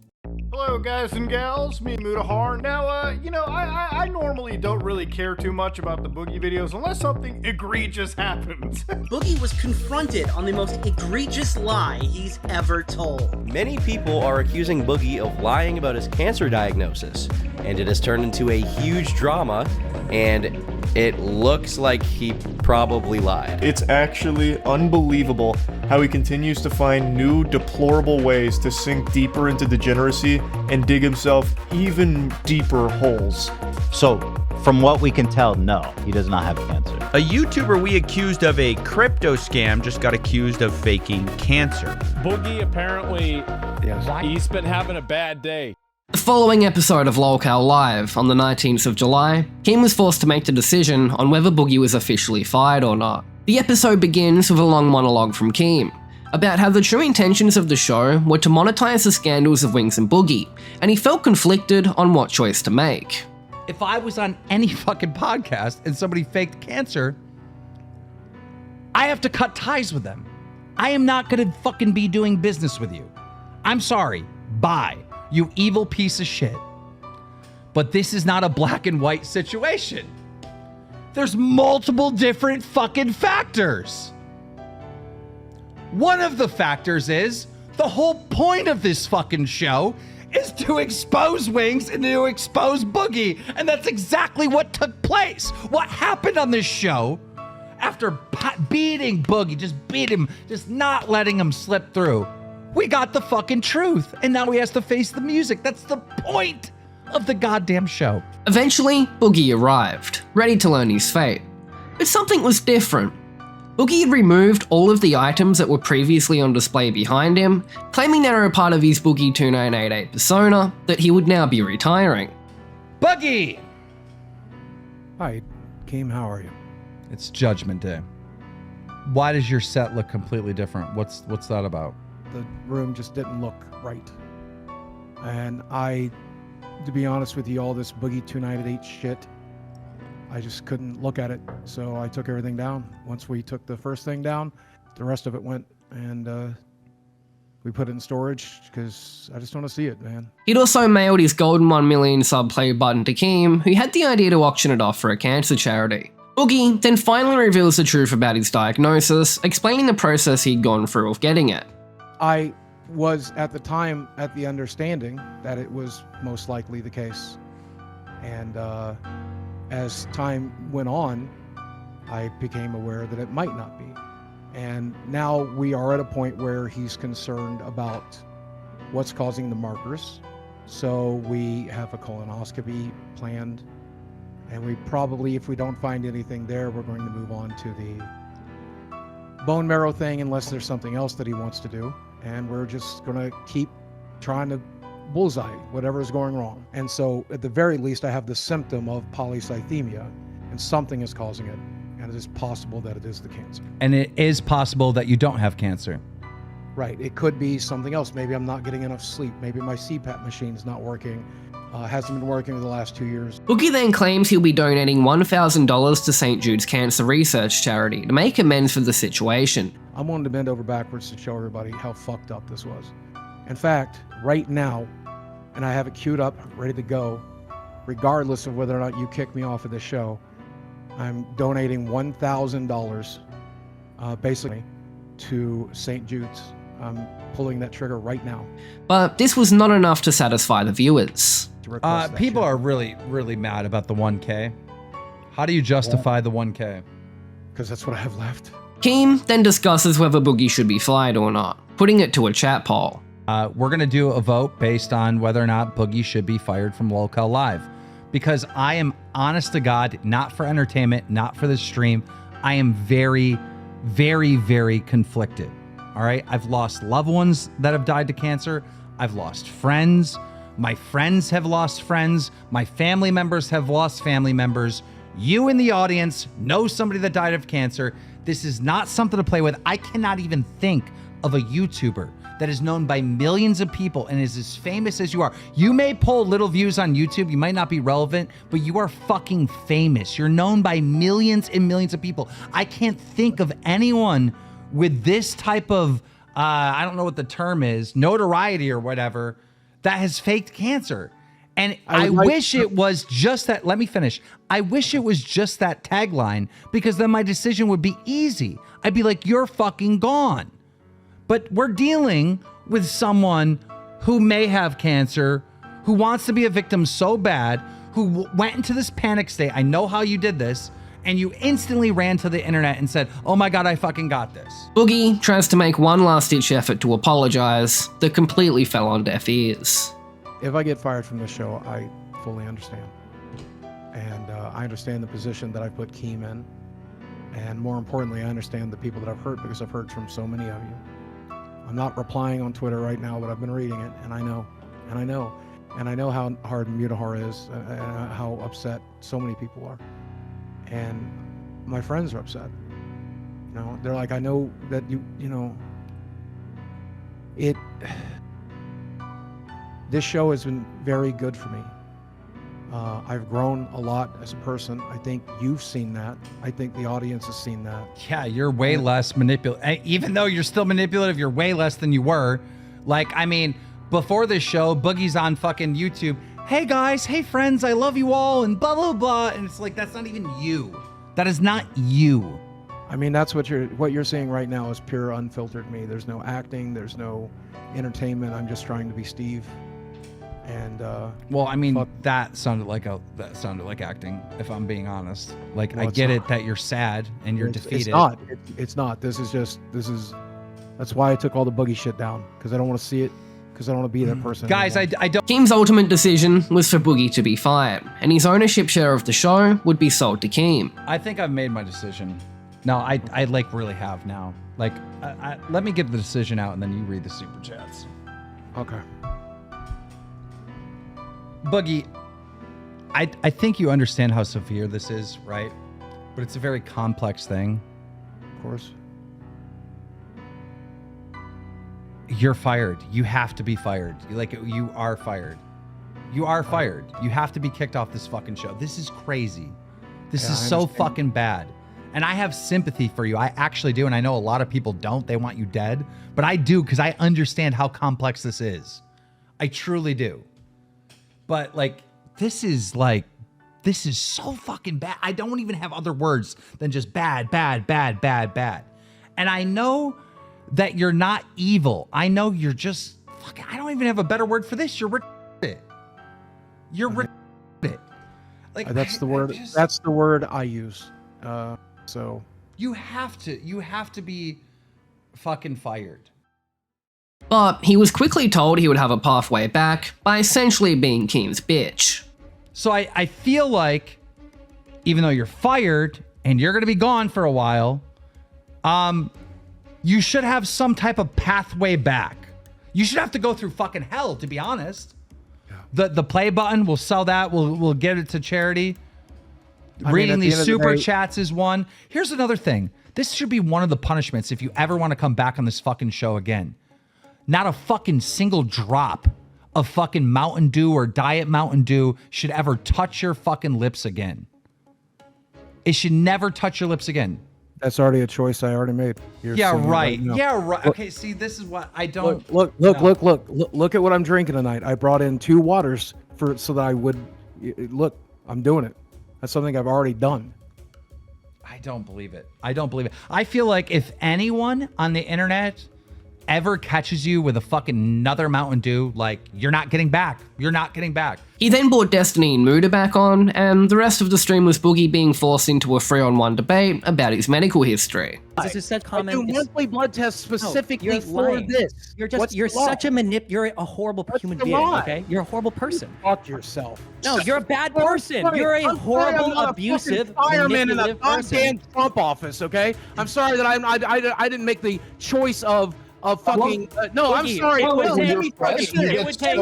Hello guys and gals, me Mutahar. Now, I normally don't really care too much about the Boogie videos unless something egregious happens. Boogie was confronted on the most egregious lie he's ever told. Many people are accusing Boogie of lying about his cancer diagnosis, and it has turned into a huge drama, and it looks like he probably lied. It's actually unbelievable how he continues to find new deplorable ways to sink deeper into degeneracy and dig himself even deeper holes. So, from what we can tell, no, he does not have cancer. A YouTuber we accused of a crypto scam just got accused of faking cancer. Boogie apparently, he's been having a bad day. The following episode of Lolcow Live, on the 19th of July, Keem was forced to make the decision on whether Boogie was officially fired or not. The episode begins with a long monologue from Keem, about how the true intentions of the show were to monetize the scandals of Wings and Boogie, and he felt conflicted on what choice to make. If I was on any fucking podcast and somebody faked cancer, I have to cut ties with them. I am not gonna fucking be doing business with you. I'm sorry. Bye. You evil piece of shit. But this is not a black and white situation. There's multiple different fucking factors. One of the factors is the whole point of this fucking show is to expose Wings and to expose Boogie. And that's exactly what took place. What happened on this show after beating Boogie, just beat him, just not letting him slip through. We got the fucking truth. And now he has to face the music. That's the point of the goddamn show. Eventually, Boogie arrived, ready to learn his fate. But something was different. Boogie had removed all of the items that were previously on display behind him, claiming they were a part of his Boogie 2988 persona that he would now be retiring. Boogie! Hi, Keem, how are you? It's Judgment Day. Why does your set look completely different? What's that about? The room just didn't look right. And to be honest with you, all this Boogie 2988 shit, I just couldn't look at it, so I took everything down. Once we took the first thing down, the rest of it went, and we put it in storage, because I just don't want to see it, man. He'd also mailed his golden 1 million sub play button to Keem, who had the idea to auction it off for a cancer charity. Boogie then finally reveals the truth about his diagnosis, explaining the process he'd gone through of getting it. I was, at the time, at the understanding that it was most likely the case. And as time went on, I became aware that it might not be. And now we are at a point where he's concerned about what's causing the markers. So we have a colonoscopy planned. And we probably, if we don't find anything there, we're going to move on to the bone marrow thing, unless there's something else that he wants to do. And we're just going to keep trying to bullseye whatever is going wrong. And so at the very least, I have the symptom of polycythemia, and something is causing it. And it is possible that it is the cancer. And it is possible that you don't have cancer. Right. It could be something else. Maybe I'm not getting enough sleep. Maybe my CPAP machine's not working. Hasn't been working for the last 2 years. Boogie then claims he'll be donating $1,000 to St. Jude's Cancer Research Charity to make amends for the situation. I'm willing to bend over backwards to show everybody how fucked up this was. In fact, right now, and I have it queued up, ready to go, regardless of whether or not you kick me off of this show, I'm donating $1,000 basically to St. Jude's. I'm pulling that trigger right now. But this was not enough to satisfy the viewers. People are really, really mad about the 1K. How do you justify the 1K? Because that's what I have left. Keem then discusses whether Boogie should be fired or not, putting it to a chat poll. We're going to do a vote based on whether or not Boogie should be fired from Lolcow Live. Because I am, honest to God, not for entertainment, not for the stream, I am very, very, very conflicted. All right? I've lost loved ones that have died to cancer. I've lost friends. My friends have lost friends. My family members have lost family members. You in the audience know somebody that died of cancer. This is not something to play with. I cannot even think of a YouTuber that is known by millions of people and is as famous as you are. You may pull little views on YouTube. You might not be relevant, but you are fucking famous. You're known by millions and millions of people. I can't think of anyone with this type of, I don't know what the term is, notoriety or whatever, that has faked cancer. And I wish it was just that, let me finish. I wish it was just that tagline, because then my decision would be easy. I'd be like, you're fucking gone. But we're dealing with someone who may have cancer, who wants to be a victim so bad, who went into this panic state. I know how you did this. And you instantly ran to the internet and said, oh my God, I fucking got this. Boogie tries to make one last-ditch effort to apologize that completely fell on deaf ears. If I get fired from this show, I fully understand. And I understand the position that I put Keem in. And more importantly, I understand the people that I've hurt, because I've heard from so many of you. I'm not replying on Twitter right now, but I've been reading it, and I know how hard Mutahar is, and how upset so many people are. And my friends are upset. You know, they're like, I know that this show has been very good for me. I've grown a lot as a person. I think you've seen that. I think the audience has seen that. Yeah, you're way less manipulative. Even though you're still manipulative, you're way less than you were. Like, I mean, before this show, Boogie's on fucking YouTube. Hey guys, hey friends, I love you all, and blah, blah, blah. And it's like, that's not even you. That is not you. I mean, that's what you're seeing right now is pure unfiltered me. There's no acting, there's no entertainment. I'm just trying to be Steve. And well, I mean, that sounded like acting. If I'm being honest, like Well, I it's get not. it that you're sad and you're defeated. It's not. It's not. This is. That's why I took all the Boogie shit down, because I don't want to see it, because I don't want to be that person. Guys, anymore. I don't. Keem's ultimate decision was for Boogie to be fired, and his ownership share of the show would be sold to Keem. I think I've made my decision. No, I like really have now. Like, let me get the decision out and then you read the super chats. Okay. Boogie, I think you understand how severe this is, right? But it's a very complex thing. Of course. You're fired. You have to be fired. You are fired. You are fired. You have to be kicked off this fucking show. This is crazy. This Yeah, is I so understand. fucking bad. And I have sympathy for you. I actually do. And I know a lot of people don't. They want you dead. But I do, because I understand how complex this is. I truly do. But like, this is so fucking bad. I don't even have other words than just bad, bad, bad, bad, bad. And I know that you're not evil. I know you're just fucking, I don't even have a better word for this. You're retarded. You're retarded. Like, That's the word. That's the word I use. So you have to be fucking fired. But he was quickly told he would have a pathway back by essentially being Keem's bitch. So I feel like, even though you're fired and you're gonna be gone for a while, you should have some type of pathway back. You should have to go through fucking hell, to be honest. Yeah. The play button, we'll sell that. We'll get it to charity. Reading these super chats is one. Here's another thing. This should be one of the punishments if you ever want to come back on this fucking show again. Not a fucking single drop of fucking Mountain Dew or Diet Mountain Dew should ever touch your fucking lips again. It should never touch your lips again. that's already a choice I already made. You're Yeah, seeing it right. now. Yeah, right. Okay, see, this is what I don't. Look at what I'm drinking tonight. I brought in 2 waters so that I would look. I'm doing it. That's something I've already done. I don't believe it. I don't believe it. I feel like if anyone on the internet ever catches you with a fucking another Mountain Dew, like, you're not getting back. You're not getting back. He then brought Destiny and Muda back on, and the rest of the stream was Boogie being forced into a 3-on-1 debate about his medical history. This is said comment. I do monthly blood tests specifically you're for lying. this. You're such a you're a horrible human being, okay? You're a horrible person. Fuck yourself. No, you're a bad person. You're a horrible, abusive, fireman in the manipulative person. goddamn Trump office, okay? I'm sorry that I didn't make the choice of fucking no, I'm sorry. It would No, take. let me fucking It would take.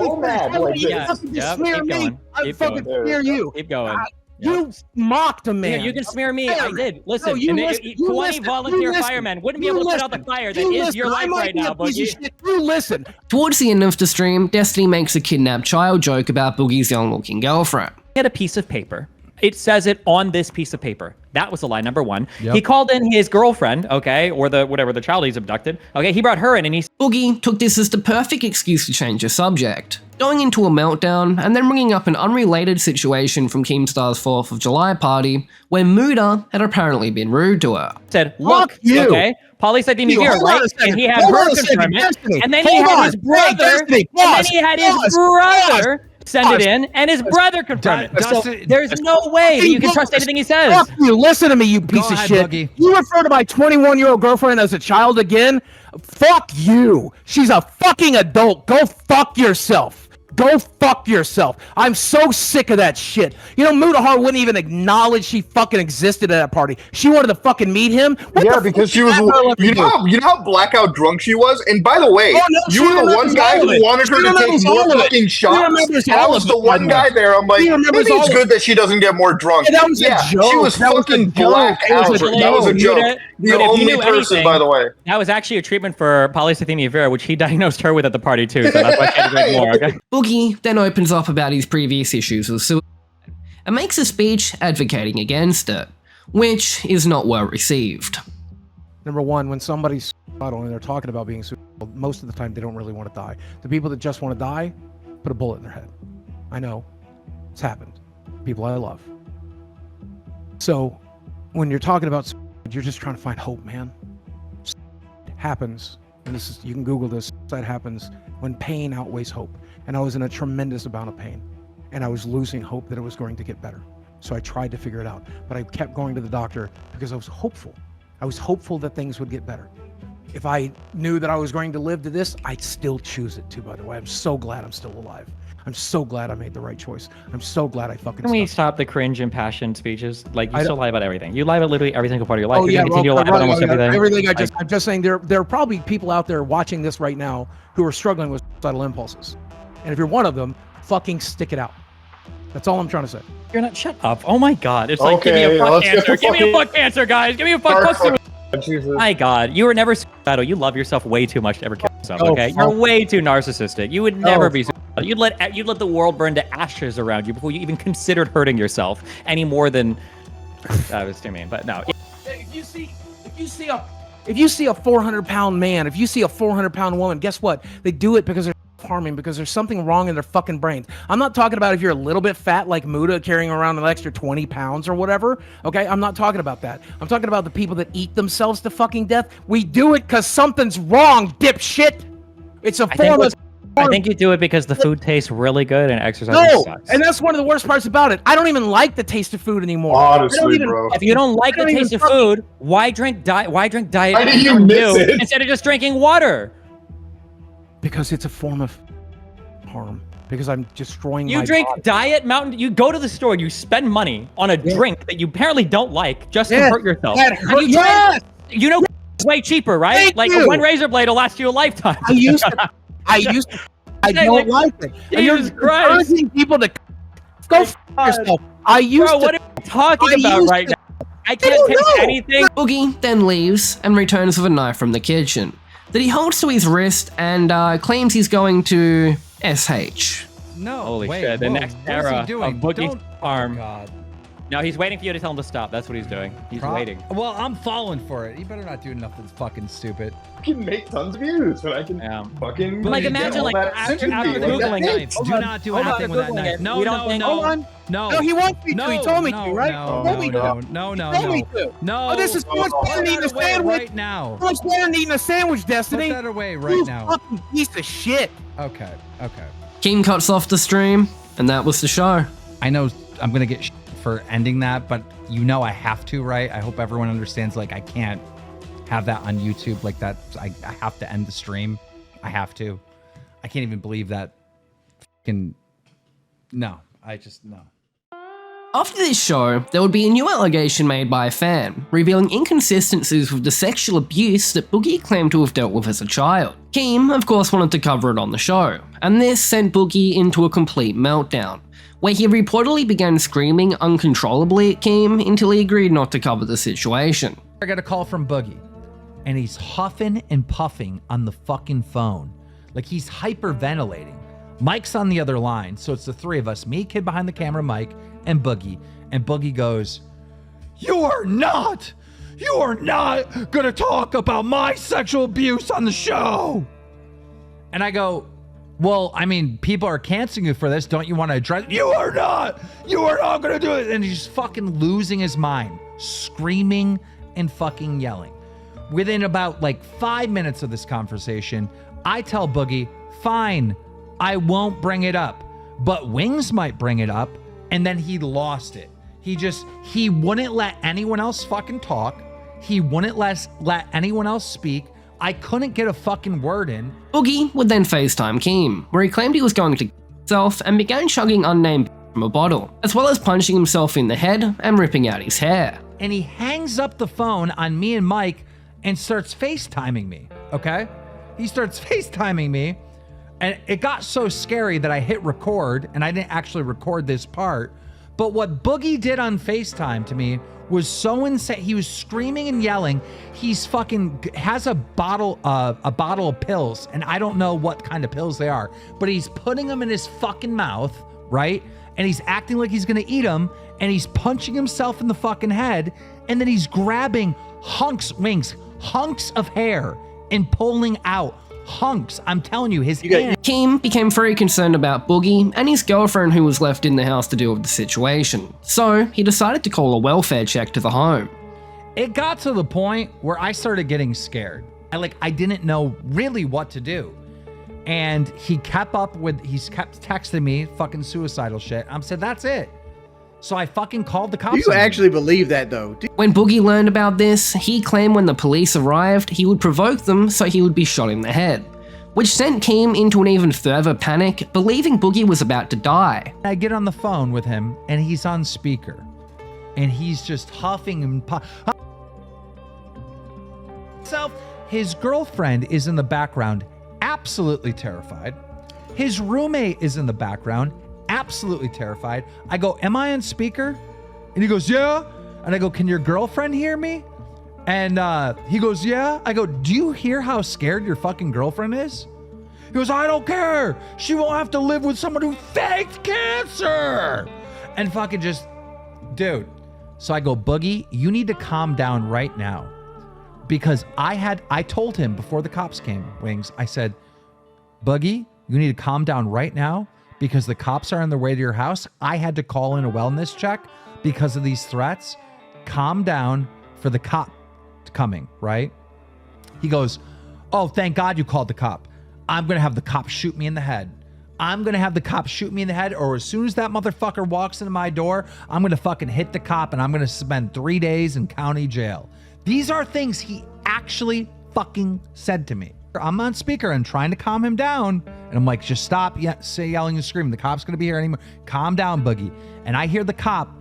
Yes. Smear me. I fucking smear you. Keep going. You mocked a man. Yeah, you can smear me. I did. Listen, No, you and listen, 20 volunteer firemen wouldn't be able to put out the fire that is your life right now, Boogie. You listen. Towards the end of the stream, Destiny makes a kidnapped child joke about Boogie's young-looking girlfriend. He had a piece of paper. It says it on this piece of paper. That was the lie number one. Yep. He called in his girlfriend, okay, or the child he's abducted. Okay, he brought her in and he... Boogie took this as the perfect excuse to change the subject, going into a meltdown and then bringing up an unrelated situation from Keemstar's 4th of July party where Muda had apparently been rude to her. Said, look, okay, polycythemia vera, right? And he had her confirm it, and then he had his brother, send it in, and his brother confirmed it. So there's no way that you can trust anything he says. Fuck you. Listen to me, you piece of shit. Boogie. You refer to my 21-year-old girlfriend as a child again? Fuck you. She's a fucking adult. Go fuck yourself. Go fuck yourself. I'm so sick of that shit. You know, Mudahar wouldn't even acknowledge she fucking existed at that party. She wanted to fucking meet him. Yeah, because she was, you know how blackout drunk she was? And by the way, you were the one guy who wanted her to take more fucking shots. I was the one guy there. I'm like, maybe it's good that she doesn't get more drunk. Yeah, that was a joke. She was fucking blacked out. That was a joke. The only person, by the way. That was actually a treatment for polycythemia vera, which he diagnosed her with at the party too. So that's why she had to drink more. Okay. Boogie then opens up about his previous issues with suicide and makes a speech advocating against it, which is not well received. Number one, when somebody's suicidal and they're talking about being suicidal, most of the time they don't really want to die. The people that just want to die, put a bullet in their head. I know. It's happened. People I love. So, when you're talking about suicide, you're just trying to find hope, man. It happens. And this is, you can Google this. that happens when pain outweighs hope. And I was in a tremendous amount of pain. And I was losing hope that it was going to get better. So I tried to figure it out. But I kept going to the doctor because I was hopeful. I was hopeful that things would get better. If I knew that I was going to live to this, I'd still choose it too, by the way. I'm so glad I'm still alive. I'm so glad I made the right choice. I'm so glad I fucking Can we stop the cringe impassioned speeches? Like, you still lie about everything. You lie about literally every single part of your life. Oh, You're yeah, gonna continue to lie about almost everything. Everything I'm just saying there are probably people out there watching this right now who are struggling with suicidal impulses. And if you're one of them, fucking stick it out. That's all I'm trying to say. You're not, shut up. Oh my God. It's like, give me a fuck answer. Give me a fuck answer, guys. Give me a fuck answer. My God, you were never suicidal. You love yourself way too much to ever kill yourself, okay? You're way too narcissistic. You would never be suicidal. You'd let the world burn to ashes around you before you even considered hurting yourself any more than... That was too mean, but no. If you see a 400-pound man, if you see a 400-pound woman, guess what? They do it because they're harming, because there's something wrong in their fucking brains. I'm not talking about if you're a little bit fat like Muda carrying around an extra 20 pounds or whatever, okay? I'm not talking about that. I'm talking about the people that eat themselves to fucking death. We do it because something's wrong, dipshit. It's a form of... I think you do it because the food tastes really good and exercise sucks. And that's one of the worst parts about it. I don't even like the taste of food anymore. Honestly, bro. If you don't like the taste of food, why drink diet? Why drink diet Why did you miss it? instead of just drinking water? Because it's a form of harm. Because I'm destroying You my drink body. Diet Mountain. You go to the store. You spend money on a drink that you apparently don't like just to hurt yourself. That And you hurt- you know, it's way cheaper, right? Thank Like you. one razor blade will last you a lifetime. I don't like it. And you're Jesus Christ. encouraging people to go f yourself. I used Bro, to. what are you talking about right now? I can't don't taste know. anything. Boogie then leaves and returns with a knife from the kitchen that he holds to his wrist and claims he's going to SH. No. Holy wait, shit, the whoa, next what is he era of doing? Boogie's Don't- arm. Oh, God. No, he's waiting for you to tell him to stop. That's what he's doing. He's waiting. Well, I'm falling for it. You better not do nothing fucking stupid. I can make tons of views, but I can fucking... Like, imagine, like, after Googling it. Do not do anything with that knife. No, We don't no, think- no. Hold on. No. No, he wants me to. He told me to, right? No, He told me to. no, He told me to. No. Oh, this is so much better than eating a sandwich. Right now. So much better than eating a sandwich, Destiny. Put that away right You now. fucking piece of shit. Okay. Keem cuts off the stream, and that was the show. I know I'm gonna get for ending that, but you know I have to, right? I hope everyone understands. Like, I can't have that on YouTube like that. I have to end the stream. I have to. I can't even believe that. No. After this show, there would be a new allegation made by a fan, revealing inconsistencies with the sexual abuse that Boogie claimed to have dealt with as a child. Keem, of course, wanted to cover it on the show, and this sent Boogie into a complete meltdown, where he reportedly began screaming uncontrollably at Keem until he agreed not to cover the situation. I got a call from Boogie, and he's huffing and puffing on the fucking phone. Like, he's hyperventilating. Mike's on the other line, so it's the three of us, me, kid behind the camera, Mike, and Boogie. And Boogie goes, You are not gonna talk about my sexual abuse on the show. And I go, well, I mean, people are canceling you for this. Don't you want to address? You are not gonna do it. And he's fucking losing his mind, screaming and fucking yelling. Within about like 5 minutes of this conversation, I tell Boogie, fine, I won't bring it up, but Wings might bring it up. And then he lost it. He wouldn't let anyone else fucking talk. He wouldn't let anyone else speak. I couldn't get a fucking word in. Boogie would then FaceTime Keem, where he claimed he was going to kill himself and began chugging unnamed from a bottle, as well as punching himself in the head and ripping out his hair. And he hangs up the phone on me and Mike and starts FaceTiming me, okay? He starts FaceTiming me, and it got so scary that I hit record, and I didn't actually record this part. But what Boogie did on FaceTime to me was so insane. He was screaming and yelling. He's fucking has a bottle of pills, and I don't know what kind of pills they are, but he's putting them in his fucking mouth, right? And he's acting like he's gonna eat them, and he's punching himself in the fucking head, and then he's grabbing hunks of hair and pulling out hunks. I'm telling you, his hand. Keem became very concerned about Boogie and his girlfriend who was left in the house to deal with the situation, so he decided to call a welfare check to the home. It got to the point where I started getting scared. I didn't know really what to do. And he kept texting me fucking suicidal shit. I said, that's it. So I fucking called the cops. Do you actually believe that though? When Boogie learned about this, he claimed when the police arrived, he would provoke them so he would be shot in the head, which sent Keem into an even further panic, believing Boogie was about to die. I get on the phone with him and he's on speaker and he's just huffing and his girlfriend is in the background, absolutely terrified. His roommate is in the background, absolutely terrified. I go, am I on speaker? And he goes, yeah. And I go, can your girlfriend hear me? And he goes, yeah. I go, do you hear how scared your fucking girlfriend is? He goes, I don't care. She won't have to live with someone who faked cancer. And fucking just, dude. So I go, Boogie, you need to calm down right now. Because I told him before the cops came, Wings, I said, Boogie, you need to calm down right now because the cops are on their way to your house. I had to call in a wellness check because of these threats. Calm down for the cop coming, right? He goes, oh, thank God you called the cop. I'm going to have the cop shoot me in the head. I'm going to have the cop shoot me in the head, or as soon as that motherfucker walks into my door, I'm going to fucking hit the cop and I'm going to spend 3 days in county jail. These are things he actually fucking said to me. I'm on speaker and trying to calm him down. And I'm like, just stop yelling and screaming. The cop's going to be here anymore. Calm down, Boogie. And I hear the cop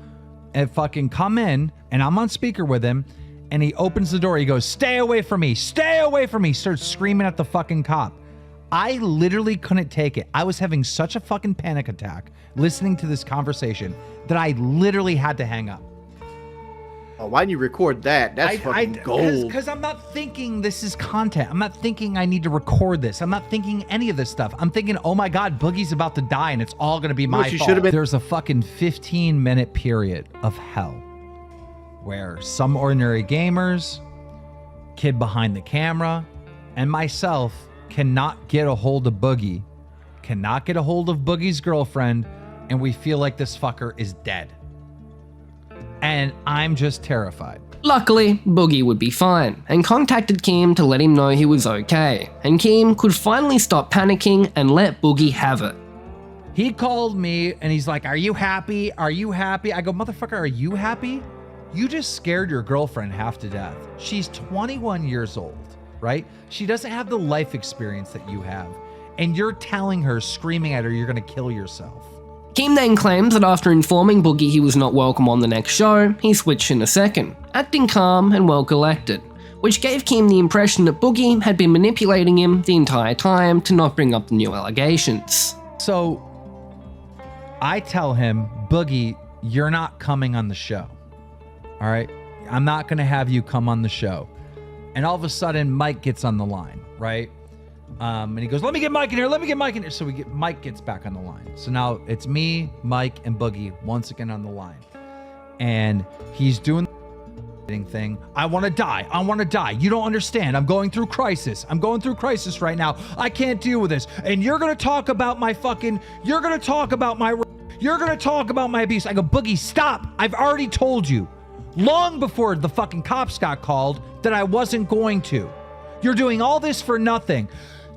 fucking come in and I'm on speaker with him. And he opens the door. He goes, stay away from me. Stay away from me. Starts screaming at the fucking cop. I literally couldn't take it. I was having such a fucking panic attack listening to this conversation that I literally had to hang up. Oh, why didn't you record that? That's fucking gold. Because I'm not thinking this is content. I'm not thinking I need to record this. I'm not thinking any of this stuff. I'm thinking, oh my God, Boogie's about to die and it's all going to be my fault. There's a fucking 15-minute period of hell where some ordinary gamers, kid behind the camera, and myself cannot get a hold of Boogie, cannot get a hold of Boogie's girlfriend, and we feel like this fucker is dead. And I'm just terrified. Luckily, Boogie would be fine, and contacted Keem to let him know he was okay, and Keem could finally stop panicking and let Boogie have it. He called me and he's like, are you happy? Are you happy? I go, motherfucker, are you happy? You just scared your girlfriend half to death. She's 21 years old, right? She doesn't have the life experience that you have, and you're telling her, screaming at her, you're gonna kill yourself. Keem then claims that after informing Boogie he was not welcome on the next show, he switched in a second, acting calm and well collected, which gave Keem the impression that Boogie had been manipulating him the entire time to not bring up the new allegations. So I tell him, Boogie, you're not coming on the show. All right? I'm not gonna have you come on the show. And all of a sudden, Mike gets on the line, right? And he goes, let me get Mike in here. Let me get Mike in here. So Mike gets back on the line. So now it's me, Mike, and Boogie once again on the line. And he's doing the thing. I want to die. I want to die. You don't understand. I'm going through crisis. I'm going through crisis right now. I can't deal with this. And you're going to talk about my you're going to talk about my abuse. I go, Boogie, stop. I've already told you long before the fucking cops got called that I wasn't going to. You're doing all this for nothing.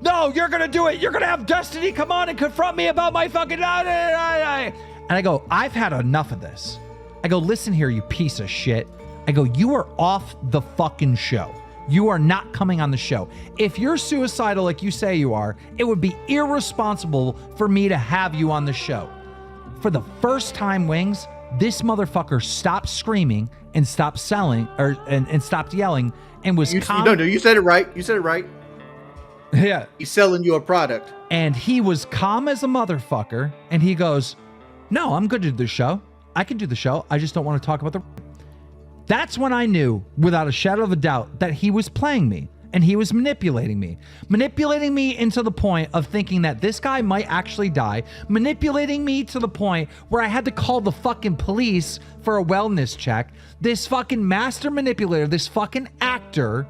No, you're going to do it. You're going to have Destiny come on and confront me about my fucking... And I go, I've had enough of this. I go, listen here, you piece of shit. I go, you are off the fucking show. You are not coming on the show. If you're suicidal like you say you are, it would be irresponsible for me to have you on the show. For the first time, Wings, this motherfucker stopped screaming and stopped and stopped yelling and was calm. No, you said it right. You said it right. Yeah. He's selling you a product. And he was calm as a motherfucker. And he goes, no, I'm good to do the show. I can do the show. I just don't want to talk about the... That's when I knew, without a shadow of a doubt, that he was playing me. And he was manipulating me. Manipulating me into the point of thinking that this guy might actually die. Manipulating me to the point where I had to call the fucking police for a wellness check. This fucking master manipulator, this fucking actor,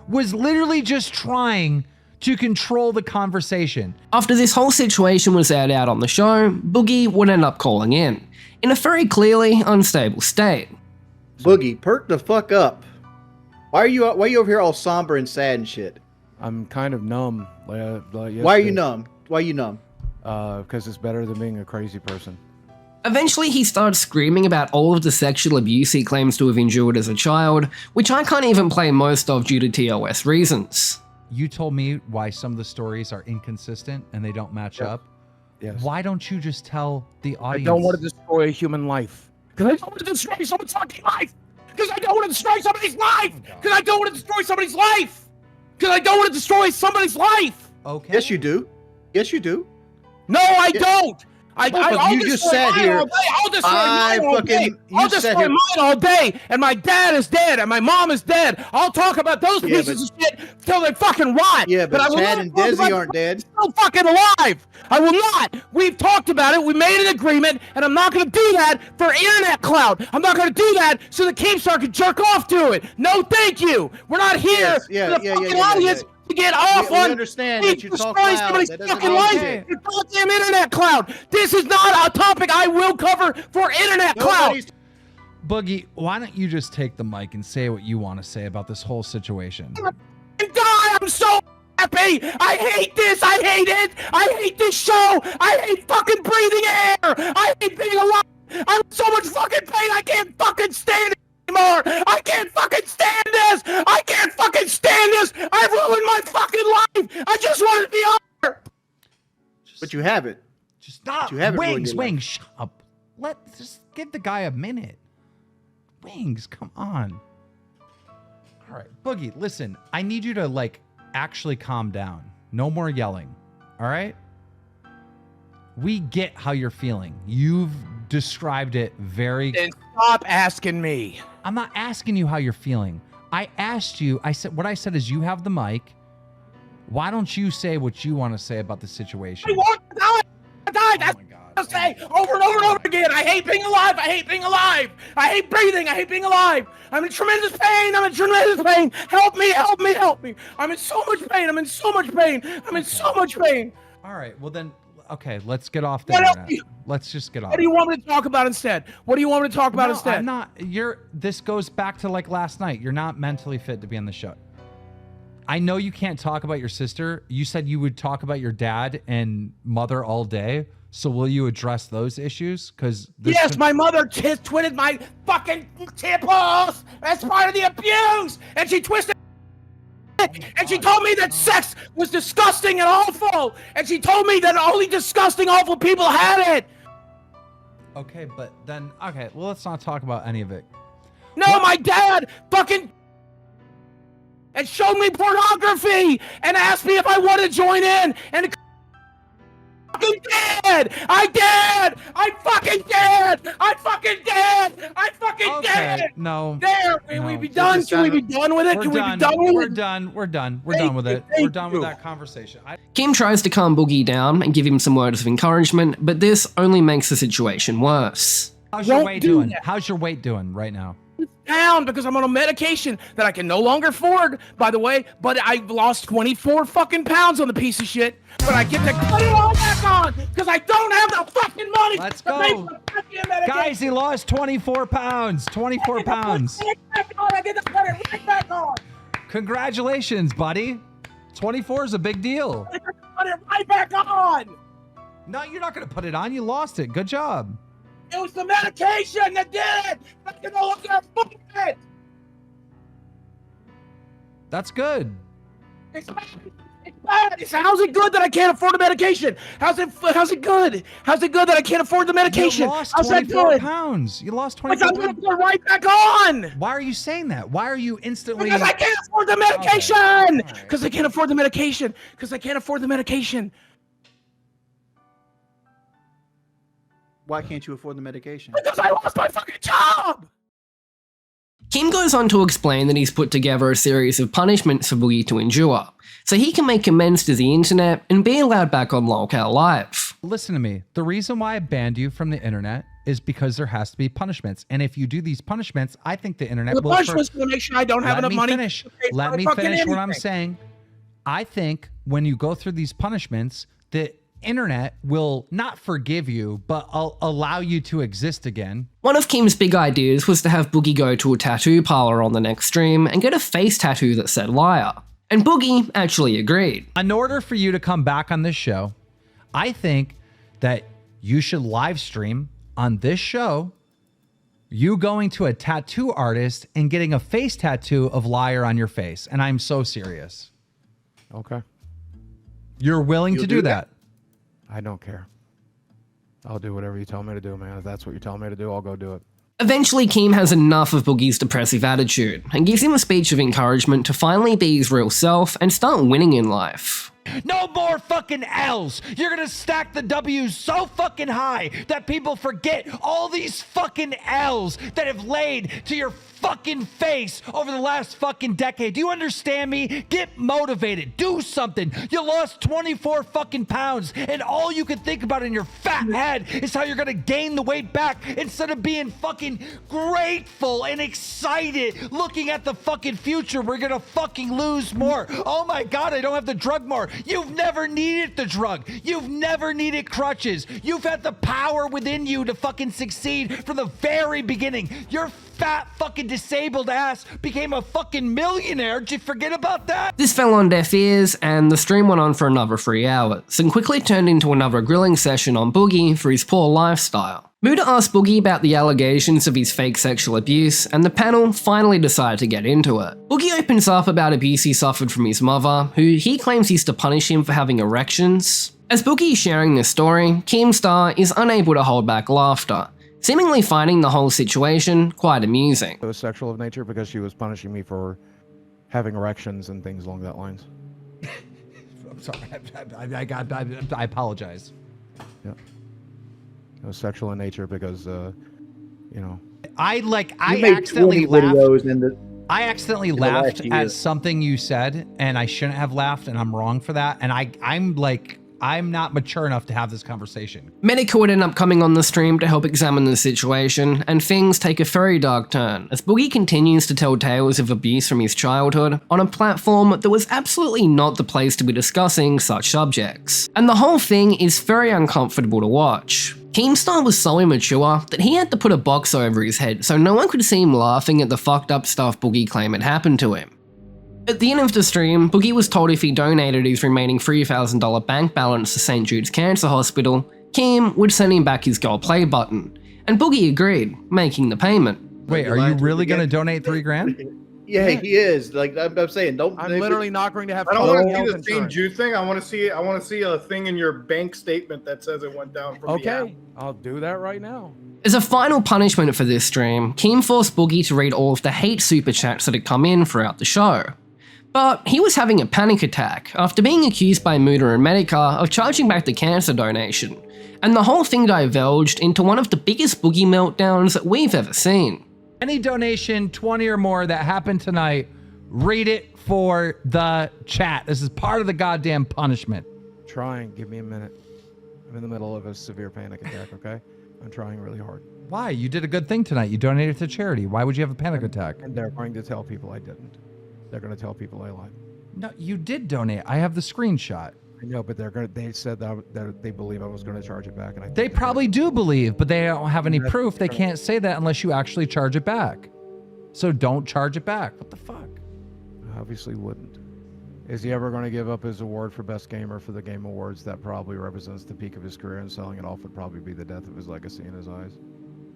was literally just trying to control the conversation. After this whole situation was aired out on the show, Boogie would end up calling in a very clearly unstable state. Boogie, perk the fuck up. Why are you over here all somber and sad and shit? I'm kind of numb. Why are you numb? Why are you numb? Because it's better than being a crazy person. Eventually, he started screaming about all of the sexual abuse he claims to have endured as a child, which I can't even play most of due to TOS reasons. You told me why some of the stories are inconsistent and they don't match up. Yes. Why don't you just tell the audience? I don't want to destroy a human life. Because I don't want to destroy someone's fucking life. Because I don't want to destroy somebody's life. Because I don't want to destroy somebody's life. Because I don't want to destroy somebody's life. Okay. Yes, you do. Yes, you do. No, I don't. I'll you just sat here. I'll destroy mine all day. I'll destroy mine all day. And my dad is dead. And my mom is dead. I'll talk about those pieces of shit till they fucking rot. Yeah, but I will Chad not and talk Desi about aren't dead. Still fucking alive. I will not. We've talked about it. We made an agreement, and I'm not going to do that for internet clout. I'm not going to do that so that Keemstar can jerk off to it. No, thank you. We're not here for the fucking audience to get off on. Understand that you talk destroy loud. somebody's That doesn't fucking mean life. shit. Your goddamn internet clout. This is not a topic I will cover for internet clout. Boogie, why don't you just take the mic and say what you want to say about this whole situation? I'm so happy. I hate this. I hate it. I hate this show. I hate fucking breathing air. I hate being alive. I'm in so much fucking pain. I can't fucking stand it anymore. I can't fucking stand this. I can't fucking stand this. I've ruined my fucking life. I just want to be over. But you haven't. Just stop. You haven't ruined Wings, your life. Wings, shut up. Just give the guy a minute. Wings, come on. All right, Boogie, listen, I need you to actually calm down. No more yelling. All right? We get how you're feeling. You've described it very. Then stop asking me. I'm not asking you how you're feeling. I asked you, what I said is you have the mic. Why don't you say what you want to say about the situation? I want to die. That's what I say over and over and over again. I hate being alive. I hate being alive. I hate breathing. I hate being alive. I'm in tremendous pain. I'm in tremendous pain. Help me, help me, help me. I'm in so much pain. I'm in so much pain. I'm in so much pain. All right, well then, okay, let's get off the internet. Let's just get off. What do you want me to talk about instead? What do you want me to talk about instead? I'm not. This goes back to last night. You're not mentally fit to be on the show. I know you can't talk about your sister. You said you would talk about your dad and mother all day. So will you address those issues? Because yes, my mother twitted my fucking tipples. That's part of the abuse. And she twisted it. And she told me that sex was disgusting and awful. And she told me that only disgusting, awful people had it. Okay, but then, okay, well, let's not talk about any of it. No, my dad fucking and showed me pornography and asked me if I wanted to join in. And fucking dead! I did! I fucking did! I fucking did! I fucking did! No. There! Can we be done? Can we be done with it? Can we be done with it? We're done. We're done. We're done with it. We're done with that conversation. Kim tries to calm Boogie down and give him some words of encouragement, but this only makes the situation worse. How's your weight doing? How's your weight doing right now? Down because I'm on a medication that I can no longer afford, by the way, but I've lost 24 fucking pounds on the piece of shit, but I get to put it all back on because I don't have the fucking money. Let's go. Guys, he lost 24 pounds. 24 pounds. I get to put it right back on. Congratulations, buddy. 24 is a big deal. I get to put it right back on. No, you're not going to put it on. You lost it. Good job. It was the medication that did it. I can no longer afford it. That's good. It's bad. How's it good that I can't afford the medication? How's it good? How's it good that I can't afford the medication? You lost how's 24 pounds. You lost 24 pounds. I'm going to put it right back on. Why are you saying that? Why are you instantly... Because I can't afford the medication. Because I can't afford the medication. Because I can't afford the medication. Why can't you afford the medication? Because I lost my fucking job! Kim goes on to explain that he's put together a series of punishments for Boogie to endure, so he can make amends to the internet and be allowed back on Lolcow Live. Listen to me. The reason why I banned you from the internet is because there has to be punishments. And if you do these punishments, I think the internet will... The punishment's going to make sure I don't have enough money. Let me finish what I'm saying. I think when you go through these punishments, the internet will not forgive you, but allow you to exist again. One of Kim's big ideas was to have Boogie go to a tattoo parlor on the next stream and get a face tattoo that said liar. And Boogie actually agreed. In order for you to come back on this show, I think that you should live stream on this show you going to a tattoo artist and getting a face tattoo of liar on your face. And I'm so serious. Okay. You're willing to do that? I don't care. I'll do whatever you tell me to do, man. If that's what you tell me to do, I'll go do it. Eventually, Keem has enough of Boogie's depressive attitude and gives him a speech of encouragement to finally be his real self and start winning in life. No more fucking L's. You're gonna stack the W's so fucking high that people forget all these fucking L's that have laid to your fucking face over the last fucking decade. Do you understand me? Get motivated. Do something. You lost 24 fucking pounds and all you can think about in your fat head is how you're gonna gain the weight back instead of being fucking grateful and excited looking at the fucking future. We're gonna fucking lose more. Oh my God, I don't have the drug more. You've never needed the drug. You've never needed crutches. You've had the power within you to fucking succeed from the very beginning. Your fat fucking disabled ass became a fucking millionaire. Did you forget about that? This fell on deaf ears, and the stream went on for another 3 hours, and quickly turned into another grilling session on Boogie for his poor lifestyle. Muda asked Boogie about the allegations of his fake sexual abuse, and the panel finally decided to get into it. Boogie opens up about abuse he suffered from his mother, who he claims used to punish him for having erections. As Boogie is sharing this story, Keemstar is unable to hold back laughter, seemingly finding the whole situation quite amusing. It was sexual of nature because she was punishing me for having erections and things along that lines. I'm sorry. I apologize. Yeah. It was sexual in nature because, you know. I made accidentally 20 videos laughed. I accidentally laughed at something you said, and I shouldn't have laughed, and I'm wrong for that. And I'm not mature enough to have this conversation. Medical would end up coming on the stream to help examine the situation, and things take a very dark turn as Boogie continues to tell tales of abuse from his childhood on a platform that was absolutely not the place to be discussing such subjects. And the whole thing is very uncomfortable to watch. Keemstar was so immature that he had to put a box over his head so no one could see him laughing at the fucked up stuff Boogie claimed had happened to him. At the end of the stream, Boogie was told if he donated his remaining $3,000 bank balance to St. Jude's Cancer Hospital, Keem would send him back his gold play button, and Boogie agreed, making the payment. Wait, are you really going to donate $3,000? Yeah, he is. Like I'm saying, don't. I'm literally not going to have. I don't want to see the St. Jude thing. I want to see a thing in your bank statement that says it went down from Okay, I'll do that right now. As a final punishment for this stream, Keem forced Boogie to read all of the hate super chats that had come in throughout the show. But he was having a panic attack after being accused by Muda and Medica of charging back the cancer donation, and the whole thing divulged into one of the biggest Boogie meltdowns that we've ever seen. Any donation, 20 or more, that happened tonight, read it for the chat. This is part of the goddamn punishment. Trying. Give me a minute. I'm in the middle of a severe panic attack, okay? I'm trying really hard. Why? You did a good thing tonight. You donated to charity. Why would you have a panic attack? And they're going to tell people I didn't. They're going to tell people I lied. No, you did donate. I have the screenshot. I know, but they said that they believe I was going to charge it back, and They probably do believe, but they don't have any proof. They can't say that unless you actually charge it back. So don't charge it back. What the fuck? Obviously wouldn't. Is he ever going to give up his award for Best Gamer for the Game Awards? That probably represents the peak of his career, and selling it off would probably be the death of his legacy in his eyes.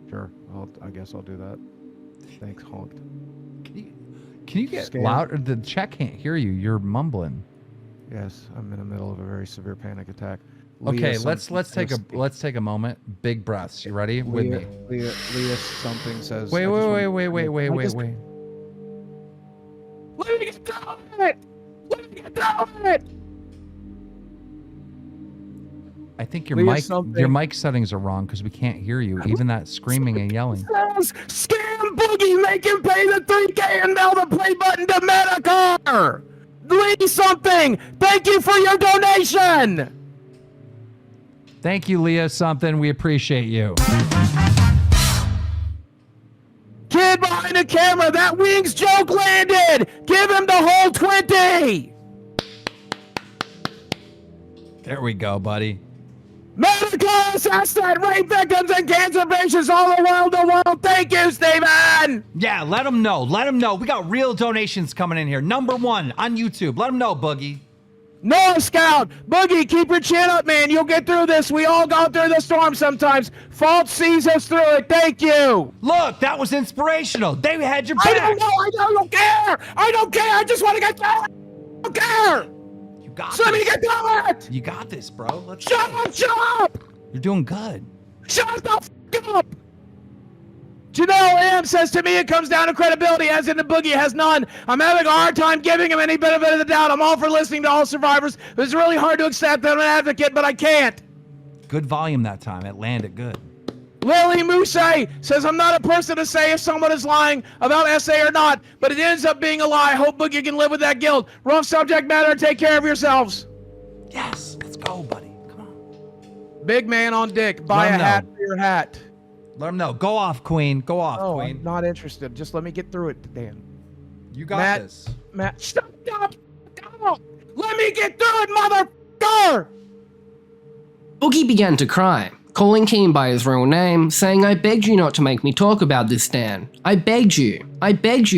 Sure, I guess I'll do that. Thanks, honked. Can you get louder? The chat can't hear you. You're mumbling. Yes, I'm in the middle of a very severe panic attack. Okay, let's take a moment. Big breaths. You ready? With me. Leah something says. Wait. Let me get down it. Let me get down it. I think your mic settings are wrong because we can't hear you. Even that screaming and yelling. Scam Boogie, make him pay the $3,000 and mail the play button to Medicare. Leave something. Thank you for your donation. Thank you, Leah. Something. We appreciate you. Kid behind the camera, that wings joke landed. Give him the whole 20. There we go, buddy. Medical assistant, rape victims and cancer patients all around the world. Thank you, Steven! Yeah, let them know. Let them know. We got real donations coming in here. Number 1 on YouTube. Let them know, Boogie. North Scout, Boogie, keep your chin up, man. You'll get through this. We all go through the storm sometimes. Fault sees us through it. Thank you. Look, that was inspirational. They had your back. I don't know. I don't care. I don't care. I just want to get through it. I don't care. You got this. Let me get through it. You got this, bro. Let's shut up. Shut up. You're doing good. Shut the f up. Janelle M says, to me, it comes down to credibility, as in the Boogie has none. I'm having a hard time giving him any benefit of the doubt. I'm all for listening to all survivors. It's really hard to accept that I'm an advocate, but I can't. Good volume that time. It landed good. Lily Mousse says, I'm not a person to say if someone is lying about SA or not, but it ends up being a lie. Hope Boogie can live with that guilt. Rough subject matter. Take care of yourselves. Yes, let's go, buddy. Come on. Big man on dick. Buy a hat for your hat. Let them know. Go off, Queen. Go off, Queen. I'm not interested. Just let me get through it, Dan. You got this. Matt, stop. Let me get through it, motherfucker! Boogie began to cry, calling Keem by his real name, saying, I begged you not to make me talk about this, Dan. I begged you,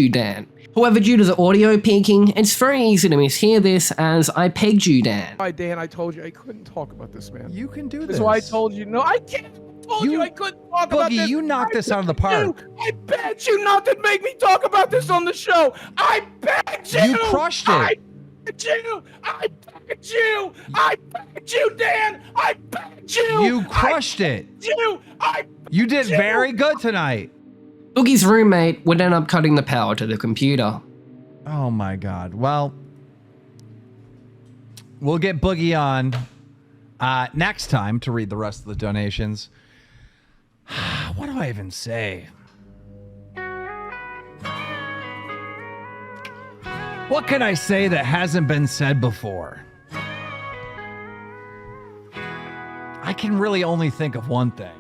Dan. However, due to the audio peaking, it's very easy to mishear this as I pegged you, Dan. Hi, Dan, I told you I couldn't talk about this, man. You can do this. That's why I told you, no, I can't. I told you I couldn't talk about this. Boogie, you knocked this out of the park. I begged you not to make me talk about this on the show. I begged you. You crushed it. I begged you. I begged you. I begged you, Dan. I begged you. You crushed it. You did very good tonight. Boogie's roommate would end up cutting the power to the computer. Oh my God. Well, we'll get Boogie on next time to read the rest of the donations. What do I even say? What can I say that hasn't been said before? I can really only think of one thing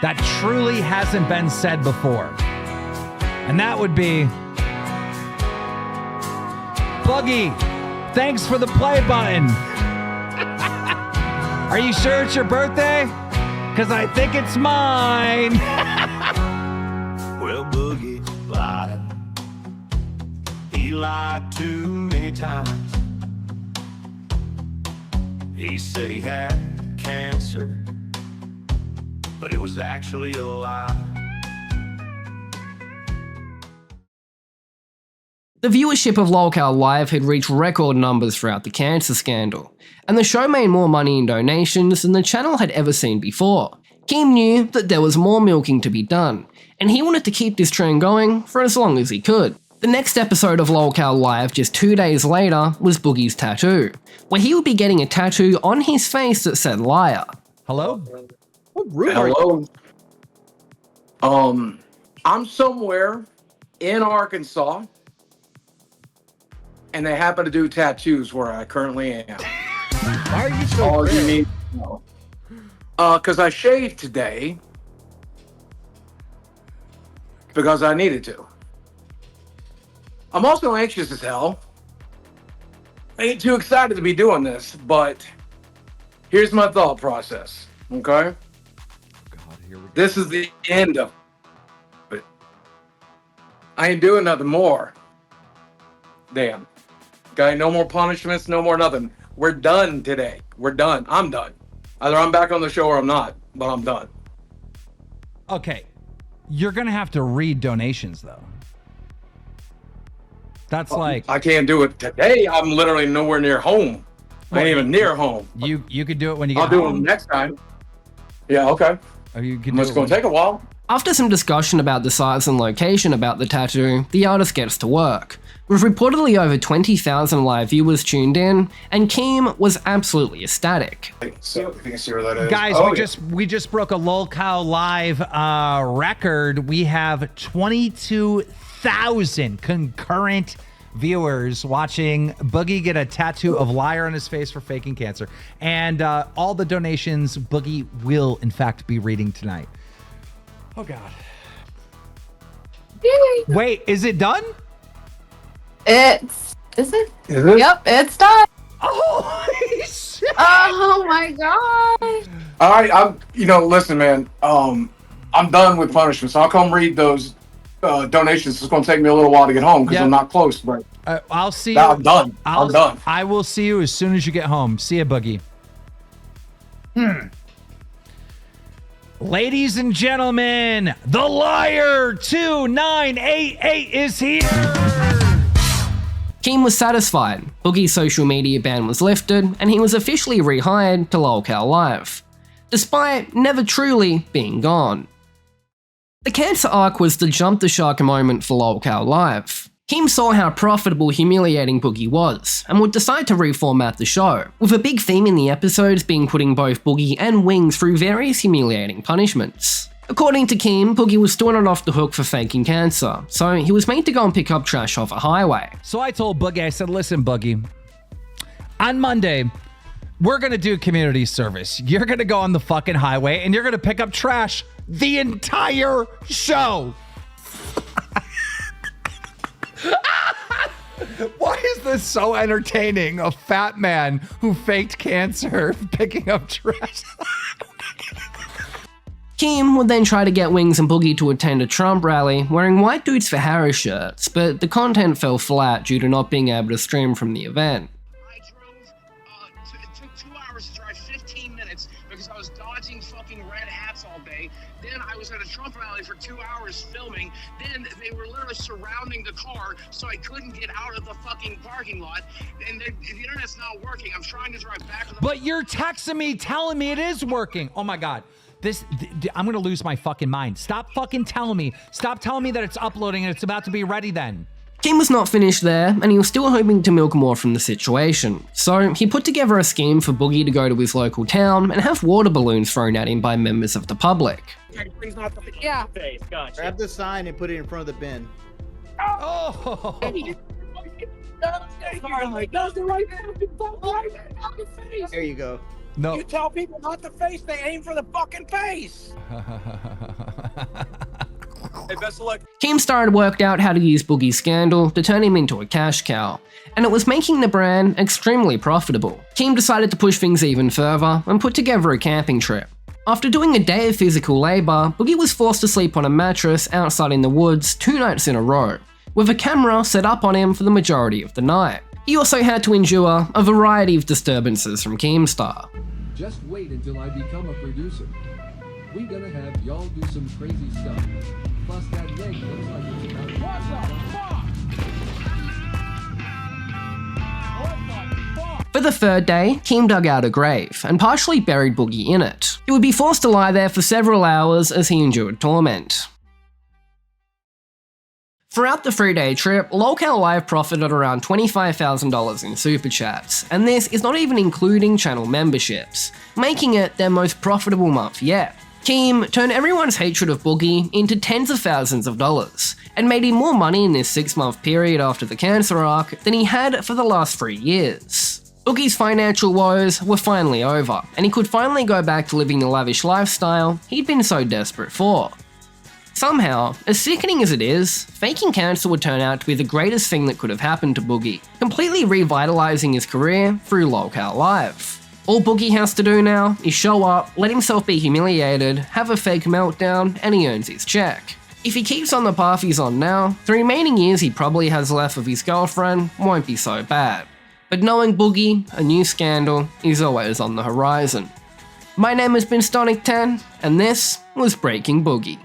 that truly hasn't been said before. And that would be, Boogie, thanks for the play button. Are you sure it's your birthday? Because I think it's mine. Well, Boogie lied. He lied too many times. He said he had cancer, but it was actually a lie. The viewership of Lolcow Live had reached record numbers throughout the cancer scandal, and the show made more money in donations than the channel had ever seen before. Keem knew that there was more milking to be done, and he wanted to keep this trend going for as long as he could. The next episode of Lolcow Live just 2 days later was Boogie's tattoo, where he would be getting a tattoo on his face that said liar. Hello? What room Hello. I'm somewhere in Arkansas, and they happen to do tattoos where I currently am. Why are you so all red? you need to know? Because I shaved today because I needed to. I'm also anxious as hell. I ain't too excited to be doing this, but here's my thought process, okay? This is the end of it. I ain't doing nothing more. Damn. Okay, no more punishments, no more nothing. We're done today. We're done. I'm done. Either I'm back on the show or I'm not, but I'm done. Okay, you're gonna have to read donations though. That's like I can't do it today. I'm literally nowhere near home. I ain't even near home. You could do it when you get I'll do home. them next time. Yeah, okay. Or you could It's going to take a while. After some discussion about the size and location about the tattoo, the artist gets to work. With reportedly over 20,000 live viewers tuned in, and Keem was absolutely ecstatic. So if you can see where that is. Guys, we just broke a Lolcow Live record. We have 22,000 concurrent viewers watching Boogie get a tattoo of liar on his face for faking cancer. And all the donations Boogie will, in fact, be reading tonight. Oh, God. Wait, is it done? Is it? Is it? Yep, it's done. Oh, shit. my god. All right, listen, man. I'm done with punishments. I'll come read those donations. It's going to take me a little while to get home because I'm not close, but I'll see you. I'm done. I'm done. I will see you as soon as you get home. See you, Boogie. Ladies and gentlemen, the Liar 2988 is here. Keem was satisfied. Boogie's social media ban was lifted, and he was officially rehired to Lolcow Live, despite never truly being gone. The cancer arc was the jump the shark moment for Lolcow Live. Keem saw how profitable humiliating Boogie was, and would decide to reformat the show, with a big theme in the episodes being putting both Boogie and Wings through various humiliating punishments. According to Keem, Boogie was still not off the hook for faking cancer, so he was made to go and pick up trash off a highway. So I told Boogie, I said, listen, Boogie, on Monday, we're gonna do community service. You're gonna go on the fucking highway and you're gonna pick up trash the entire show. Why is this so entertaining? A fat man who faked cancer picking up trash. Keem would then try to get Wings and Boogie to attend a Trump rally wearing White Dudes for Harris shirts, but the content fell flat due to not being able to stream from the event. I drove, it took 2 hours to drive 15 minutes because I was dodging fucking red hats all day. Then I was at a Trump rally for 2 hours filming. Then they were literally surrounding the car, so I couldn't get out of the fucking parking lot. And the internet's not working. I'm trying to drive back. But you're texting me telling me it is working. Oh my God. I'm gonna lose my fucking mind. Stop fucking telling me. Stop telling me that it's uploading and it's about to be ready then. Keem was not finished there, and he was still hoping to milk more from the situation. So he put together a scheme for Boogie to go to his local town and have water balloons thrown at him by members of the public. Yeah. Grab the sign and put it in front of the bin. Oh! There you go. No. You tell people not to face, they aim for the fucking face. Hey, best of luck. Keemstar had worked out how to use Boogie's scandal to turn him into a cash cow, and it was making the brand extremely profitable. Keem decided to push things even further and put together a camping trip. After doing a day of physical labor, Boogie was forced to sleep on a mattress outside in the woods 2 nights in a row, with a camera set up on him for the majority of the night. He also had to endure a variety of disturbances from Keemstar. Just wait until I become a producer. We gonna have y'all do some crazy stuff. Plus that leg looks like it's about... What the fuck? For the third day, Keem dug out a grave and partially buried Boogie in it. He would be forced to lie there for several hours as he endured torment. Throughout the 3-day trip, Lolcow Live profited around $25,000 in super chats, and this is not even including channel memberships, making it their most profitable month yet. Keem turned everyone's hatred of Boogie into tens of thousands of dollars, and made him more money in this 6-month period after the cancer arc than he had for the last 3 years. Boogie's financial woes were finally over, and he could finally go back to living the lavish lifestyle he'd been so desperate for. Somehow, as sickening as it is, faking cancer would turn out to be the greatest thing that could have happened to Boogie, completely revitalizing his career through Lolcow Live. All Boogie has to do now is show up, let himself be humiliated, have a fake meltdown, and he earns his check. If he keeps on the path he's on now, the remaining years he probably has left with his girlfriend won't be so bad. But knowing Boogie, a new scandal is always on the horizon. My name has been Stonic10, and this was Breaking Boogie.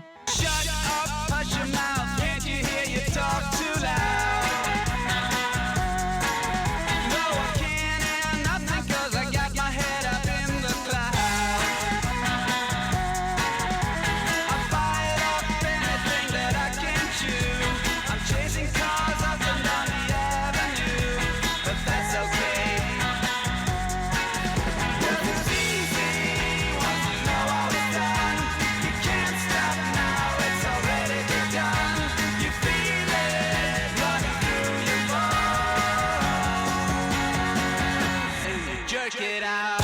Jerk it out.